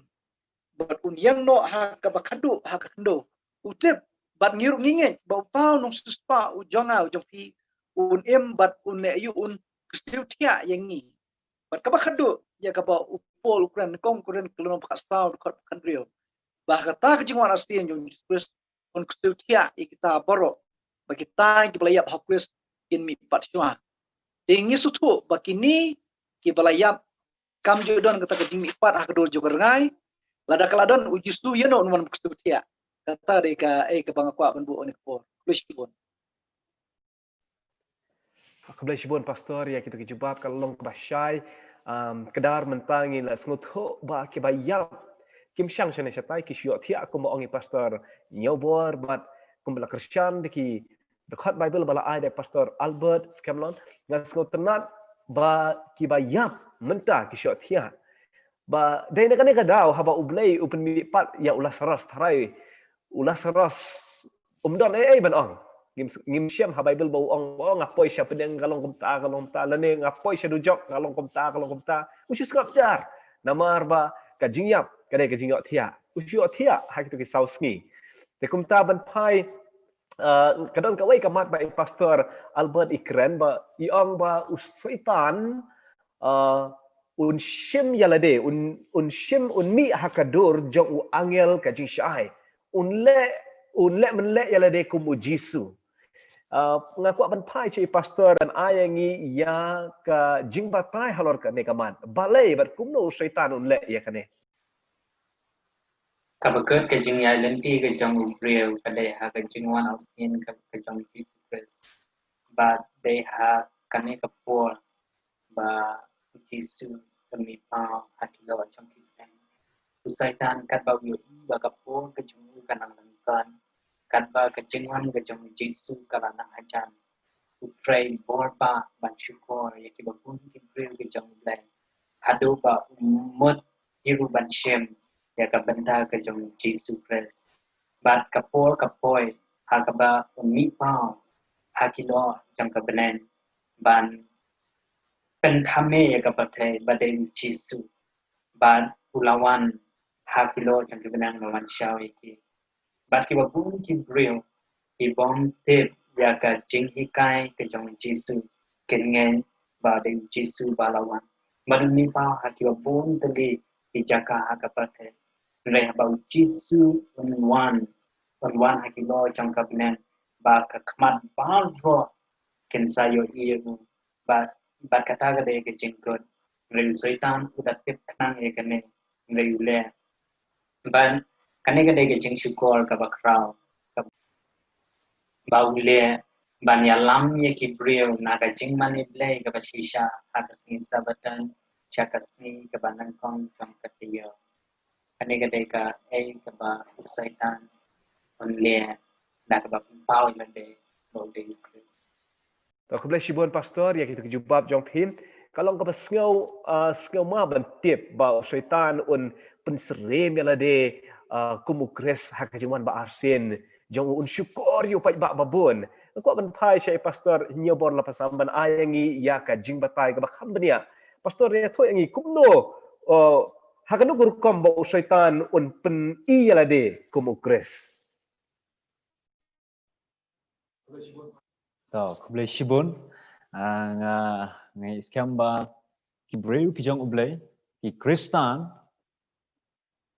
bat un yang no ha ka ba kadu ha ka kendo utip bat ngiruk nginge ba pau nong suspa u jong au jong fi un im bat un le yu un kristiu tia yangi bat ka ba kadu ya ka ba upol ukran kong kuren galonong ka stau dekat kandrio bah kata kecing wan astien jong Kristus on kustutia ikita boro bagi tai ki belayap hakris in mi patshwa tingi sutu bakini ki belayap kam jodon kata kejing mi pat hakdor jogerai lada kaladon ujustu yeno on kustutia kata deka ke bangakwa benbu on ko kushibon Kebelah shibon pastor ya kita kejubab kalau long kebasyai kedar mentangi la sengutu ba ki bayap kim syang shane shatai ki syok thia aku mo ongi pastor nyobor bat kumbela Christian deki dekat Bible bala ai de pastor Albert Scanlon ngan sengut tenat ba ki bayap menta ki syok thia ba dai nak ne kadau haba ublei upen mi pat ya ulas ras tharai ulas ras umdon ban ong ngim syam ha Bible bau ong ngapoi sya pedeng kalong kumta lane ngapoi sya dujok kalong kumta usus ngapjar namar ba kajingyap kadai kajingyok thia usyok thia ha kitu ki sausngi te kumta ban pai kadon kawai kamat ba pastor Albert Ikren ba iong ba usaitan un shim yalade un shim un mi hakadur jok u angel kajing syai un le menle yalade kum ujisu ngaku ban pai cai pastor dan ayangi ya ka jingbatai halor ka nekaman balai bat kumno syaitan un le ya kane Kabakat ke jing ya lenti ke jong ubreu kadai ha ke jing wan ausin ke jong Jesus Christ ba dai ha kane kapur ba Jesus kami pa hakilo jong kita usaitan kat ba yu ba kapur ke jong kanang langkan kat ba ke jing wan ke jong Jesus kalana ajan pray borba ban syukur ya ki ba pun ki breu ke jong blai hado ba umut iru ban shem ya ka benda ke jong Jesus Christ bat kapoi hakaba mi pau hakilo jang ka benen ban pen thame ya ka pathe badai jisu ban ulawan hakilo jang ka benen lawan shaw iki bat ki babun ki bril ki bom tip ya ka jing hikai ka jang jisu kengen badai jisu balawan madun mi pau hakilo bun tali ki jaka hakapathe Nilai habau jisu unwan hakilo jang ka benen ba ka kmat balro ken sayo ieu ba kata ga de ke jingkot nilai soitan udah tip tenang ya kene nilai ule ban kane ga de ke jing syukur ka bakrau ba ule ban ya lam ya ki brio na ka jing mani ble ka ba shisha hakas ni sabatan chakas ni ka banan kong jang ka tiyo kane ga de ka ka ba soitan onle na ka ba pau ya de bo de Chris. Aku boleh shibun pastor ya kita kejubab jong pin. Kalau kau sengau ma bentip bau syaitan un penserem ya de kumukres hakajiman ba arsin jong un syukur yu pai ba babun. Aku bentai syai pastor nyobor la pasamban ayangi ya ka jing batai ka bakam benia. Pastor ya thoi yangi kumno hakanu gurukom bau syaitan un pen i ya de kumukres. Tau, boleh shibun. Ngai sekian ba ki breu ki jong ublay ki Kristan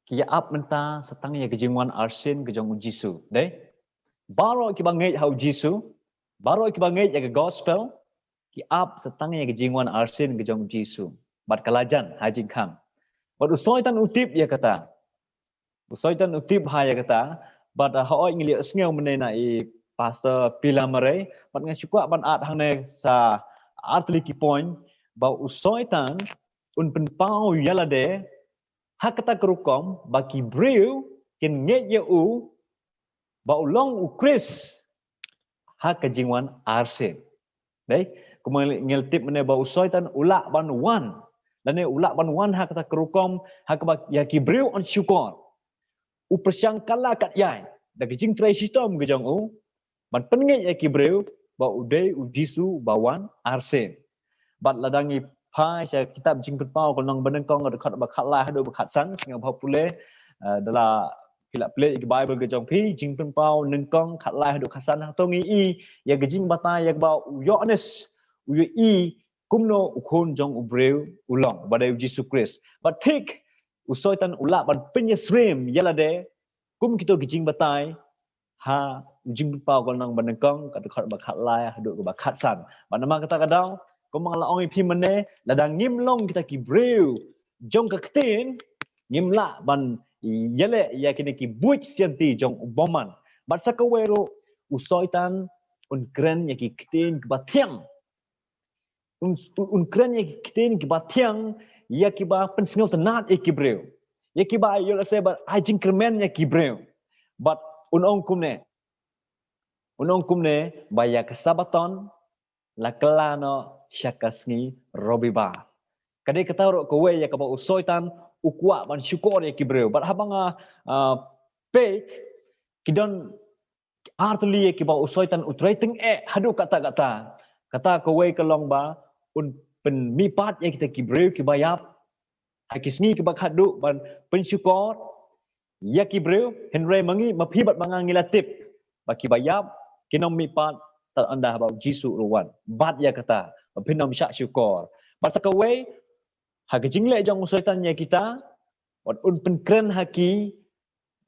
ki ap menta setang ya kejingwan arsin ke jong Jisu. Dei. Baro ki bangai hau Jisu, baro ki bangai ya ke gospel ki ap setang ya kejingwan arsin ke jong Jisu. Bat kalajan hajing kam. Bat usoitan utip ya kata. Usoitan utip ha ya kata. Bat hoi ngili sngeu menena i Pastor Pilamare, bat ngai syukur ban at hang ne sa atli ki point ba usoitan un penpau yala de hakata kerukom baki breu ken nget ye u ba ulong u Chris hakajingwan arse. Dei, kumel ngel tip mene ba usoitan ulak ban wan. Dan ulak ban wan hakata kerukom hakaba yaki breu on syukur. U persangkala kat yai. Da kijing trai sistem gejong u ban pengit ya kibreu ba udai ujisu bawan arsen bat ladangi pai sa kitab jing pau kolong benengkong dekat bakat lah do bakat san singa ba pule dala kilap play ke bible ke jong pi jing pau nengkong kat lah do kasan tongi i ya gejing bata ya ba yones u i kumno ukon jong ubreu ulong badai ujisu kris bat tik usoitan ulak ban penyesrem yala de kum kita gejing batai ha jing pau ko nang banengkong kat dekat bakat lai duk ke bakat san ban nama kata kadau ko mangla ong pi mene ladang ngimlong kita ki breu jong ka ktin ngimla ban yele ya kini ki buit sianti jong boman bat sakawero usoitan un kren ya ki ktin ke batiang un kren ya ki ktin ke batiang ya ki ba pensengau tenat ya ki breu ya ki ba yo se ba ajing kremen ya ki breu bat unong kumne baya kesabaton la kelano syakasni robiba kadai kata ro kowe ya ka usoitan ukwa ban syukur ya kibreu bat habanga pe kidon artli ya ki usoitan utraiting hadu kata kowe kelong ba un pen mipat ya kita kibreu ki bayap hakisni ki bak hadu ban pensyukur ya kibreu henry mangi mapibat mangangilatip baki bayap kinong mipat tak anda ba jisu ruwan bat ya kata pinom syak syukur basa kawe hakijingle jong usoitan ya kita wat un penkren haki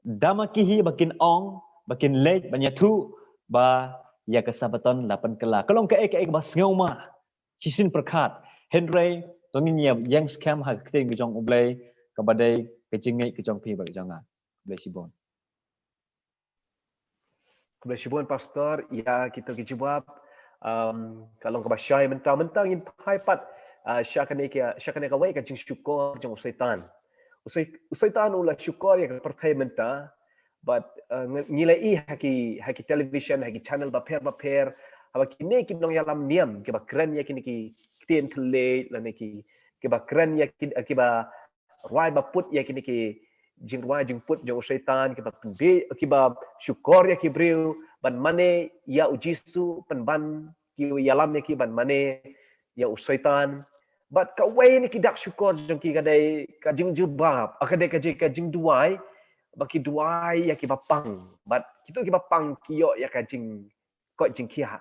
damakihi bakin ong bakin lej banyatu ba ya kesabaton lapan kela kalong ke bas ngauma sisin perkat henry tongin yang scam hak ting jong ublay kabadai kejingai kejong pi balik jangan boleh sibon. Kebetulan pastor, ya kita jawab kalau ke bahasa mentang-mentang yang haipat syakane kawai kan syukur jeng usaitan. Usaitan ulah syukur ya pertai menta but nilai haki television haki channel baper apa kini kinong yalam niam ke bakran ya kini ki tien tele lan ki ke bakran ya ki ba rai baput ya kini ki jing ruai jing put jong syaitan kiba penbe kiba syukur ya kibril ban mane ya ujisu penban ki yalam ya ki ban mane ya syaitan bat ka wei ni kidak syukur jong ki kadai ka jing jubab akadai ka jing duai baki duai ya ki bapang bat kitu ki bapang kiyo ya ka jing ko jing kia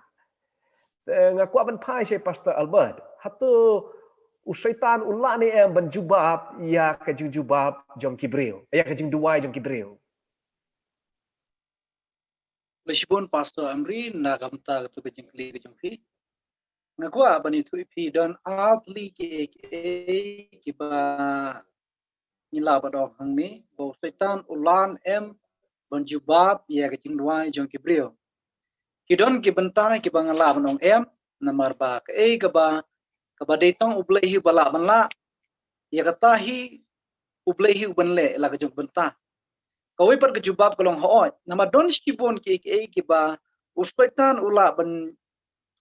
ngaku ban pai saya Pastor Albert hatu syaitan ulah ni benjubab ya ka jing jubab jong kibril ya ka jing duai jong kibril Lishbon Pastor Amri na kamta tu kejeng kli kejeng fi ngaku bani tu fi don outly ki ba nila ba dog hang ni bo syaitan ulan benjubab ya kejeng duai jong kibril kidon ki bentai ki bangala banong namar ba ka ba kabadetong ublehi bala banla ya katahi ublehi ubanle la kejong benta kawai par kejubab kolong hooi nama don skibon ki ba uspaitan ula ban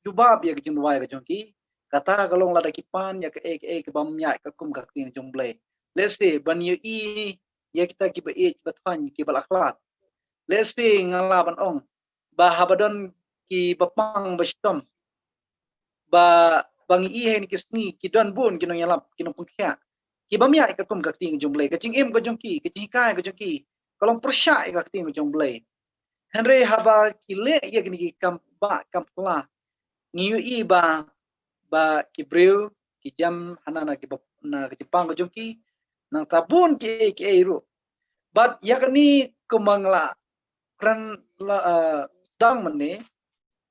jubab ya kejong duai kejong ki kata kolong lada kipan ya ke bam nya ka kum ka tin jong ble let's say ban yu i ya kita ki ba batfan ki bal akhlak let's say ngala ban ong ba habadon ki bapang bastom ba bangi ihe ni kisni ki don bun kinong yalap kinong pungkya ki bamya ka kum ka ting jong ble ka ching em ka jong ki kai ka jong ki kolong persya ka ting jong ble henry haba ki le ye ni kam pla ngiu i ba ki breu ki jam hanana ki na ki pang ka jong ki nang tabun ki ru but ya ni kumangla kran dang mane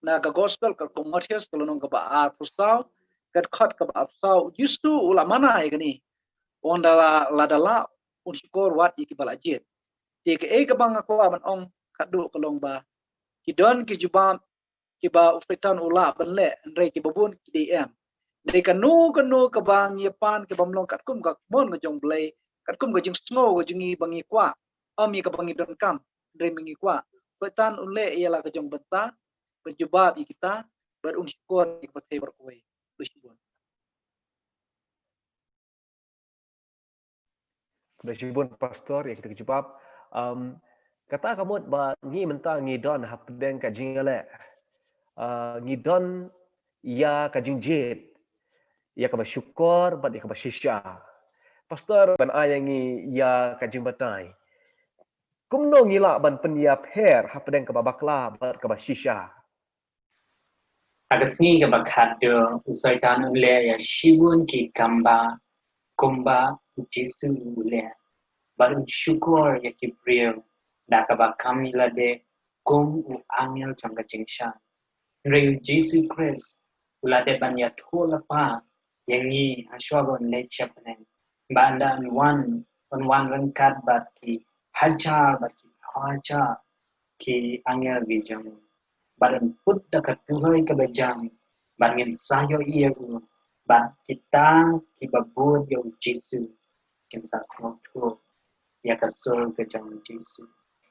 na ka gospel ka Matthias kolong ka ba apostol kat khat ka apsau justu ula mana ya ni onda la dala unskor wat iki balajet te ke ka bang ko aban ong kadu kolong ba kidon ki jubam ki ba ufetan ula banle andre ki babun ki dm ne kanu ka bang yepan ke bamlong kat kum ka mon ga jong blai kat kum ga jing snow ga jingi bangi kwa ami ka bangi don kam andre mingi kwa fetan ule ialah ka jong benta berjubab kita berunskor ki pathe berkuai Berjubun pastor yang kita kejubab kata kamu ba ngi mentang ngi don hapdeng ka jingale ngi don ya ka jingjit ya ka bersyukur ba ya ka bersisya pastor ban ayangi ya ka jingbatai kumno ngila ban penia pher hapdeng ka babakla ba ka bersisya Agasni ka bakhado usaitan ule ya shibun ki kumba Jesu ule baru syukur ya kibril da ka bakam ilade kum u angel changa jingsha Reu Jesu Christ ulade ban ya thola pa yangi aswagon le chapnen banda on one rangkat bat ki hajar bat ki hajar ki angel bijang badan put dekat tuhai ke bejang bangin sayo iya ban kita kibabud yo Jesu kinsa smotu ya kasur ke jang Jesu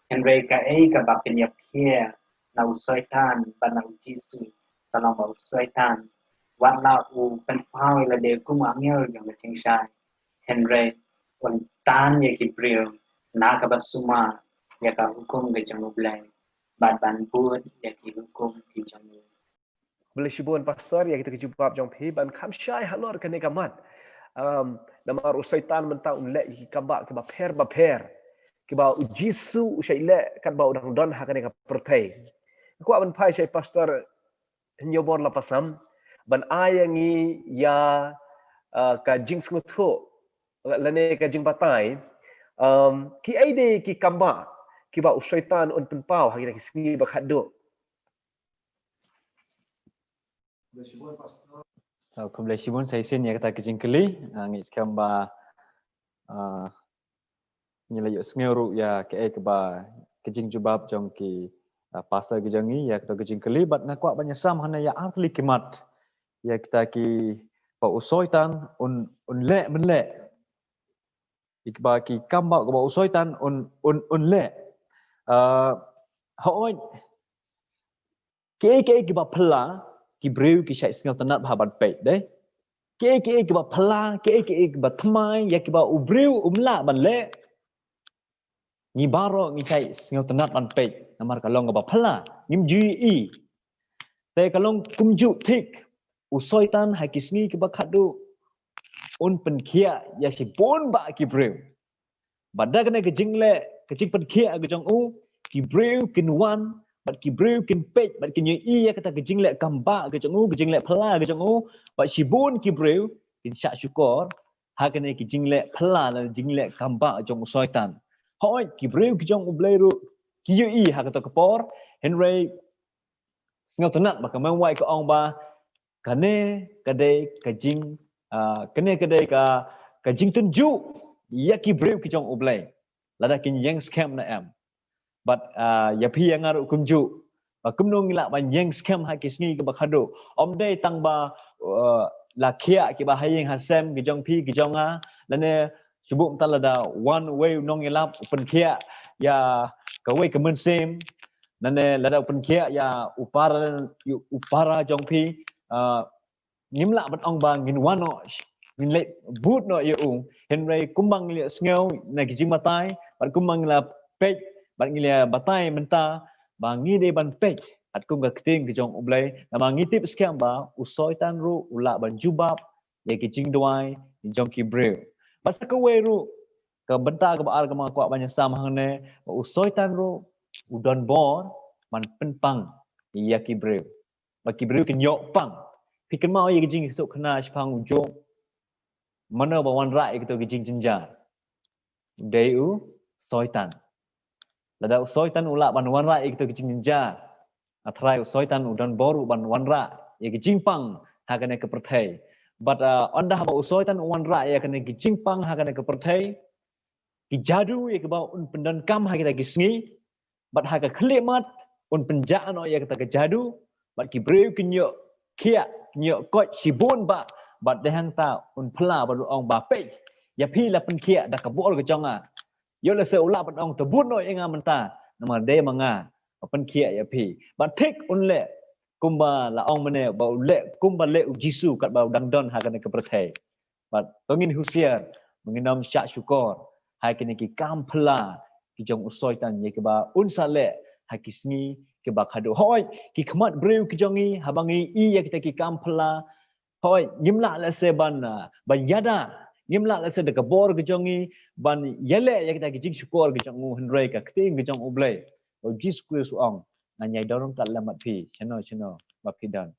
Henry ka ka bapin ya pia na usaitan ban na Jesu tanong ba usaitan wan la u pen pau la de kum angel yang ching sai Henry wan tan ya kibril na ka basuma ya ka hukum ke jang ublai ban pun ya ki hukum ki jang boleh shibun pastor yang kita kejubab jong phi ban kham shai halor kene kamat namar usaitan mentang unle ki kambak ke bapher ki ba ujisu ushaile kan ba udang don hakane ka pertai ku ban pai shai pastor nyobor la pasam ban ayangi ya ka jing smutho lane ka jing batai ki aide ki kambak ki ba usaitan un penpau hakina ki sini bakhado Kumulai sibun saya sin ya kata kejing keli ngit skamba nyilayuk sengeru ya ke ba kejing jubab jong ki pasal kejangi ya kata kejing keli bat ngakwa banyak sam hana ya arli kimat ya kita ki pa usoitan un le menle ikba ki kamba ba usoitan un le hoi ke ba pela ki breu ki syai singal tanat bahabat pek deh ke ba pela ke ba thamai ya ki ba ubreu umla ban le ngi baro ngi chai ngau tenat ban pek namar kalong ba phala ngim ji te kalong kumju thik usoitan hakisni ke bakhadu un penkhia ya si bon ba ki breu bada kena ke jingle ke jing penkhia ke jong u ki breu kin wan bat ki breu kin pek bat kin yi ya kata ke jingle kamba ke jong u ke jingle phala ke jong u bat si bon ki breu kin syak syukur ha kena ki jingle phala la jingle kamba jong usoitan hoi ki breu ke jong u bleru ki yi ha kata kapor henry ngau tenat ba kamang wai ko ong ba kane kadai kajing kane kadai ka jing tunju ya ki breu ki jong oblai lada kin yang scam na am but ya pi yang aru kumju ba kumno ngila ba yang scam ha ki sngi ka ba khado om dei tang ba la khia ki ba hayeng hasem ki jong pi ki jong a lane subuk ta lada one way nong ilap open khia ya ka way ka men sem nane lada open khia ya upara jong pi nimla bat ong bang ngin wano ngin le but no ye henry kumbang le sngew na kijing matai bat kumbang la pej bat ngile batai menta bangi de ban pej at kum ga kting kijong oblai na bangi tip skam ba usoi tan ru ula ban jubab ye kijing duai jong ki breu basa ka we ru ka benta ka ba ar ka ma kwa banyak sam hang ne usoi tan ru udon bor man penpang ya ki breu ba ki breu kin yok pang Pikan mau ye kijing tu kena sepang ujung mana bawan rai kita kijing jenja deu soitan lada soitan ula ban wan rai kita kijing jenja atrai soitan udan boru ban wan rai ye kijing pang hakane ke perthai but onda ba soitan wan rai ye kane kijing pang hakane ke perthai ki jadu ye ke ba un pendan kam ha kita kisngi but ha ka khlemat un penjaan ye kita ke jadu but ki breu kinyo kia nyok kot sibun ba bat dehang ta un phla ba ong ba pe ya phi la pen kia da ka bor ka chonga yo la se ula bat ong to bun no enga menta nama de manga pen kia ya phi ba thik un le kumba la ong mane ba le kumba le jisu kat ba dang don ha kan ka prathai bat tongin husiar menginam syak syukur hai kini ki kam phla ki jong usoi tan ye ke ba un sa le ha kisni ke ba khadu hoi ki khmat breu ki jongi habangi i ya kita ki kampla hoi nyimla la se ban yada nyimla la se de kabor ki jongi ban yele ya kita ki jing syukur ki jong henrei ka kting ki jong oblai o jis ku su ong na nyai dorong kat lamat pi chano ba pidan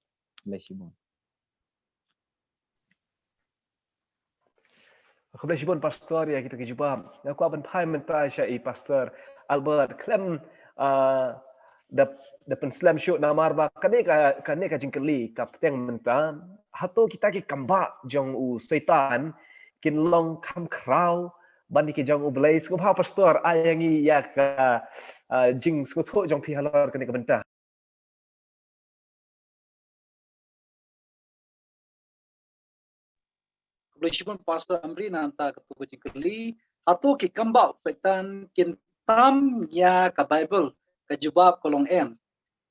le simon Kebelah sibun pastor ya kita kejubam. Aku akan pai mentai syai pastor Albert Clem depan slam shoot namar ba kane ka jingkeli kapten menta hato kita ki kamba jong u setan kin long kam kraw bani ki jong u blaze ko ha pastor ayangi ya ka jing skotho jong pi halor kane ka benta Kebelah pastor Amri nanta ketua jingkeli atau ki kamba setan kin tam ya ka Bible ka jubab kolong em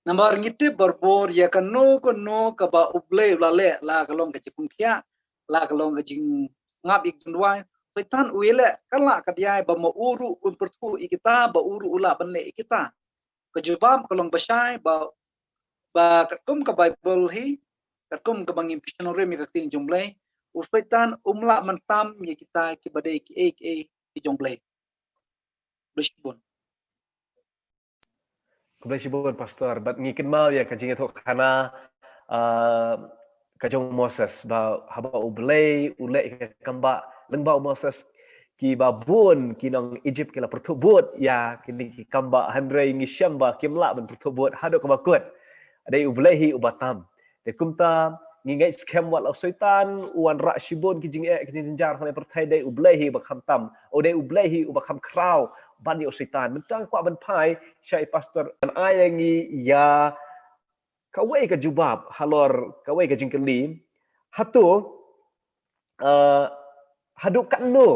nambar ngitip berbor ya kano ka ba uble lale la kalong ka cikungkia la kalong ka jing ngap ik jundwai setan uile kala ka dia ba mo uru pertu ikita ba uru ula banle ikita ka jubab kolong basai ba katum ka Bible hi katum ka bangim missionary mi ka ting jumlai setan umla mentam ya kita ki badai ki jumlai bersyukur kebelah sibun pastor bat ngikin mau ya ka jing thok khana ka jong Moses ba haba ublei ule ka kamba lengba Moses ki babun ki nong Egypt ki la pertubut ya kini ki kamba handre ngi shamba kimla ben pertubut hado ka bakut adai ublehi ubatam de kumta ngingai scam wal setan wan ra shibun ki jing ki jinjar khane perthai dai ublehi bakhamtam o dai ublehi ubakham kraw bani setan mentang kwa ban pai syai pastor an ayangi ya kawai ka jubab halor kawai ka jingkeli hatu haduk kanno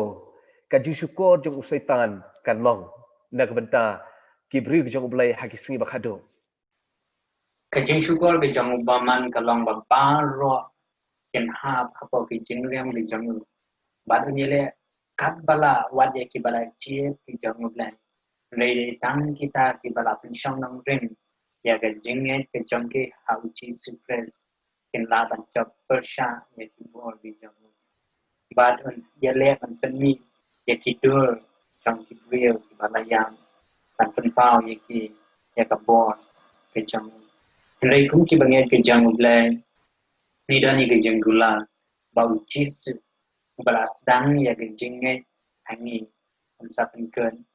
ka jing syukur jong setan kan long na ka benta ki bri jong ublai haki singi bakhado Kajing syukur ke jong ubaman kalong babaro ken hap hapo ke jing liam ke jong badu nyele kat bala wad ye ki bala chie ke jong ublai Lady tang kita ki bala pensyong nong rin ya ga jinget ke jongke hau chi supres kin la ban chop persha ya ki bor bi jong bad un ya le ban penmi ya ki dur jong ki real ki bala yang ban pen pau ya ka bor ke jong lei kum ki bangen ke jong ble ni dani ke jong gula bau chi su bala sedang ya ga jinget hangi un sa pen ken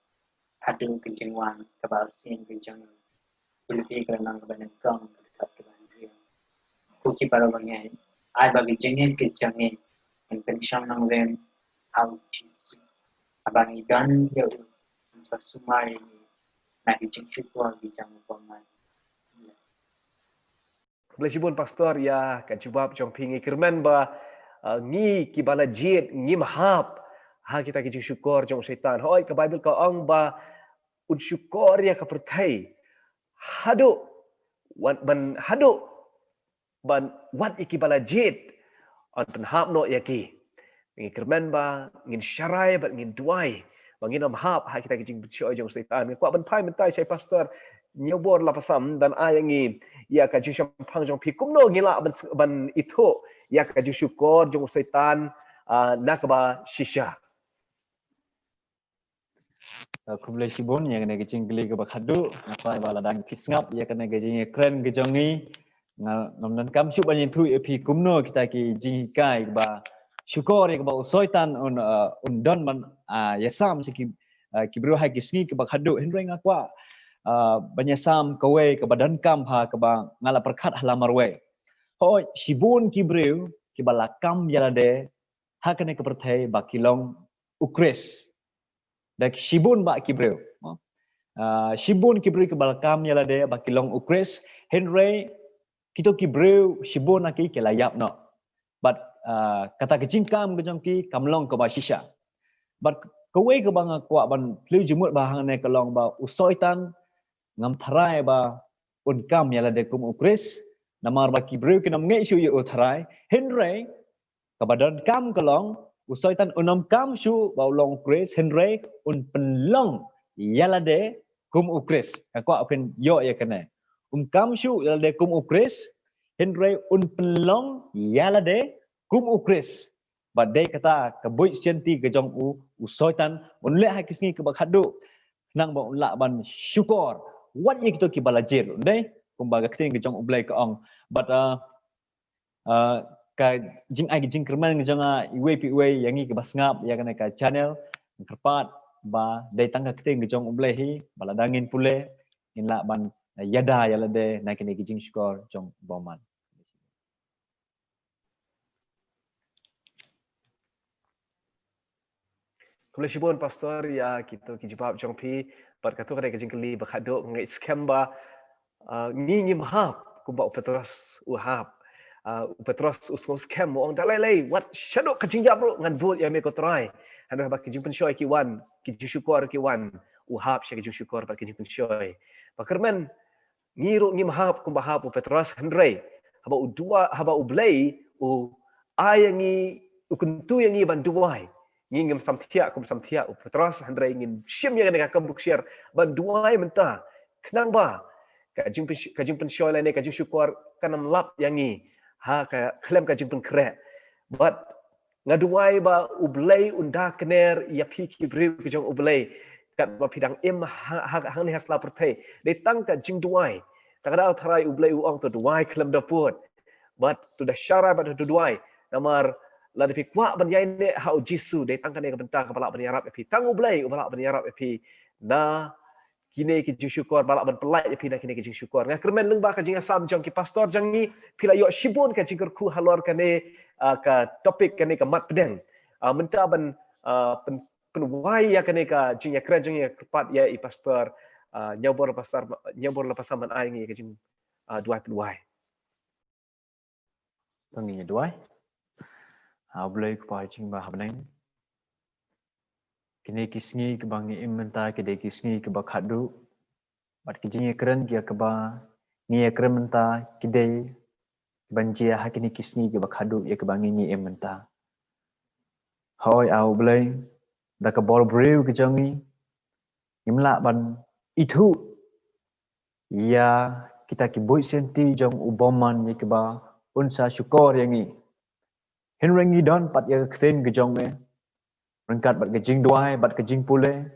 hadu kencing wan kebal sin kencing lebih kerana kebanyakan kong dekat kebanyakan kuki para bangai ai bagi jengin kencingin yang pensyang nang len au chis abang idan ya sa sumai nak kencing syukur di jang pemai Belajibun pastor ya kan jubab jong pingi kirman ba ngi ki bala jit ngi mahap ha kita ki syukur jong syaitan hoi ke bible ka ong ba un syukur ya ka pertai hadu wan ban hadu ban wat iki bala jit on penhap no yaki ngi kirman ba ngin syarai ba ngin duai bangin mahap ha kita ki jong syaitan ko ban pai mentai sai pastor nyobor la pasam dan ayangi ya ka ju pang jong pikum no ngila ban itu ya ka ju syukur jong syaitan nakba shisha Kublai sibon yang kena kecing keli ke bakhadu apa bala dang kisngap ya kena kecing keren ke jongi ngam kam syuk banyin tu epi kumno kita ki jingkai ba syukur ya ba usoitan on don man yasam siki ki bro hai kisngi ke bakhadu hendreng akwa banyasam kawe ke badan kam ha ke ba ngala perkat halamar we hoi sibon ki bro ki bala kam yalade ha kena ke pertai ba kilong ukres dak shibun ba kibreu shibun kibreu ke balkam yala de ba kilong ukres henry kito kibreu shibun aki ke layap no but kata kecingkam ke jongki kamlong ke ba shisha but kowe ke bang kwa ban plu jumut ba hang ne kalong ba usoitan ngam tharai ba unkam yala de kum ukres namar ba kibreu ke nam ngai shu yu tharai henry ke badan kam kalong usoitan unam kam shu baulong ukres henry un penlong yalade kum ukres ko apen yo ya kene kam shu yalade kum ukres henry un penlong yalade kum ukres badai kata kebuit senti ke jong usoitan un le hakisni ke bakhadu nang ba un la ban syukur wat ye kita ki balajir dai kumbaga keting ke jong ublai ke ong but ka jing ai jing kerman jong iwe pi we yang ke basngap ya kana ka channel kerpat ba dai tangga keting ke jong ublai hi bala dangin pule in la ban yada ya lade na kini jing skor jong boman Kula shibon pastor ya kita ki jawab jong pi bar katu kada kejing keli bakhaduk ngai scam ba ngi mahap kumba upetros uhap upetros usngos scam mo ong dalai what shadok kejing jap ro ngan bul ya me ko try hanu ba kejing penshoy ki wan ki syukur ki wan uhap sya kejing syukur ba kejing penshoy bakerman ngi ro ngi mahap kumba hap upetros hendrei haba udua haba ublei u ayangi ukuntu yangi ban duai ngingem samthia kum samthia upetros hendrei ngin shim yang dengan kam bukshir ban duai mentah kenang ba kajing penshoy lain kajing syukur kanam lap yangi ha ka klem kajing pen kre but ngaduai ba ublei unda kner ya piki bri kajong ublei kat ba pidang im hang ni hasla pertai de tang kajing duai takada tharai ublei uang to duai klem dapur but tu dah syara ba tu duai namar la de pikwa ban yai ne hau jisu de tang kan ke bentang kepala ban yarap epi tang ublei ubala ban yarap epi na kini ki syukur balak ban pelai epi na kini ki syukur ngah kermen leng ba ka jing asam jong ki pastor jang ni pila yo shibun ka jingker ku halor kane ka topik kane ka mat pedeng menta ban penwai ya kane ka jing ya keren jing ya kepat ya i pastor nyobor la pasar man ai ngi ka jing duai penwai penginya duai boleh kepai jing ba habneng kini kisngi ke bangi imenta ke de kisngi ke bakhadu bat kijing keren kia ke ba ni keren menta kidei banjia hakini kisngi ke bakhadu ya ke bangi ni imenta hoi au blei da ke bol brew ke jangi Ngimla ban itu ya kita ki boy senti jong uboman ye kiba unsa syukur yang ni. Henrengi don pat ya kten gejong me. Rengkat bat gejing duai bat gejing pule.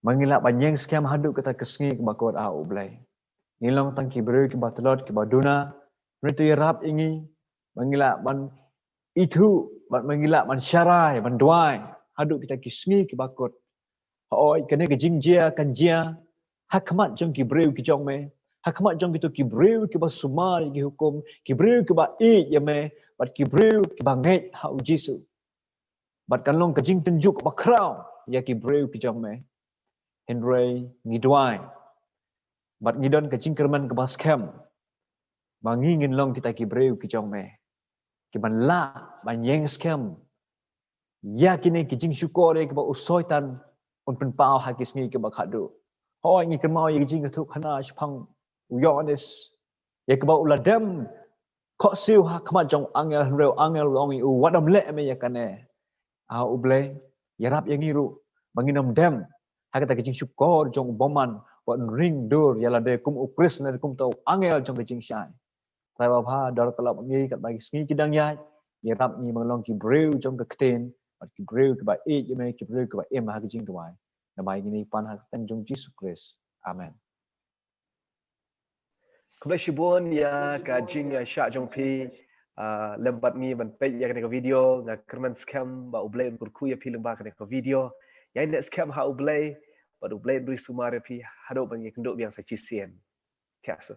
Mangilak banyeng sekiam haduk kata kesngi kebakot ublay. Ngilong tang ki beri ki batelot ki baduna. Mereka ya rap ingi mangilak ban itu bat mangilak ban syarai ban duai haduk kita kisngi ki bakot. Oi kena gejing jia kan jia hakmat jong ki breu ki jong me. Hakmat jong gitu ki breu ki ba sumar ki hukum ki breu ki ba ya me bat ki breu ki ba ngai hau Jisu. Bat kanlong kejing tunjuk ba krau ya ki breu ki jong me. Henry ngidwai. Bat ngidon kejing kerman ke baskem. Mangingin long kita ki breu ki jong me. Ki ban la ban yeng skem. Ya kini kejing syukur ke ba usoitan un pen pau hakis ngi ke ba khadu. Hoi ngi kemau ye kejing tu khana shpang uyonis. Ya ke ba uladem kok siu hakmat jong angel reu angel longi u wadam le me ya kane. Uble ya rap yang ngiru manginom dem hakata kejing syukur jong boman wan ring dur ya lade kum ukris na kum tau angel jong kejing syai. Tai ba pha dar kalap ngi kat bagi sngi kidang yai ya rap ni manglong ki breu jong ke kten bat ki breu ke ba ye me ki breu ke ba em ha kejing tuai. Namai gini pan ha tan jong Jesus Christ. Amen. Kebelah shibun ya kajing ya syak jong pi lembat ni ban pe ya kena video ngak kerman scam ba ublay kurku ya pi lemba kena video. Ya net scam ha ublay ba ublay beri sumar pi hado bangi kenduk biang sa cisian. Kiasu.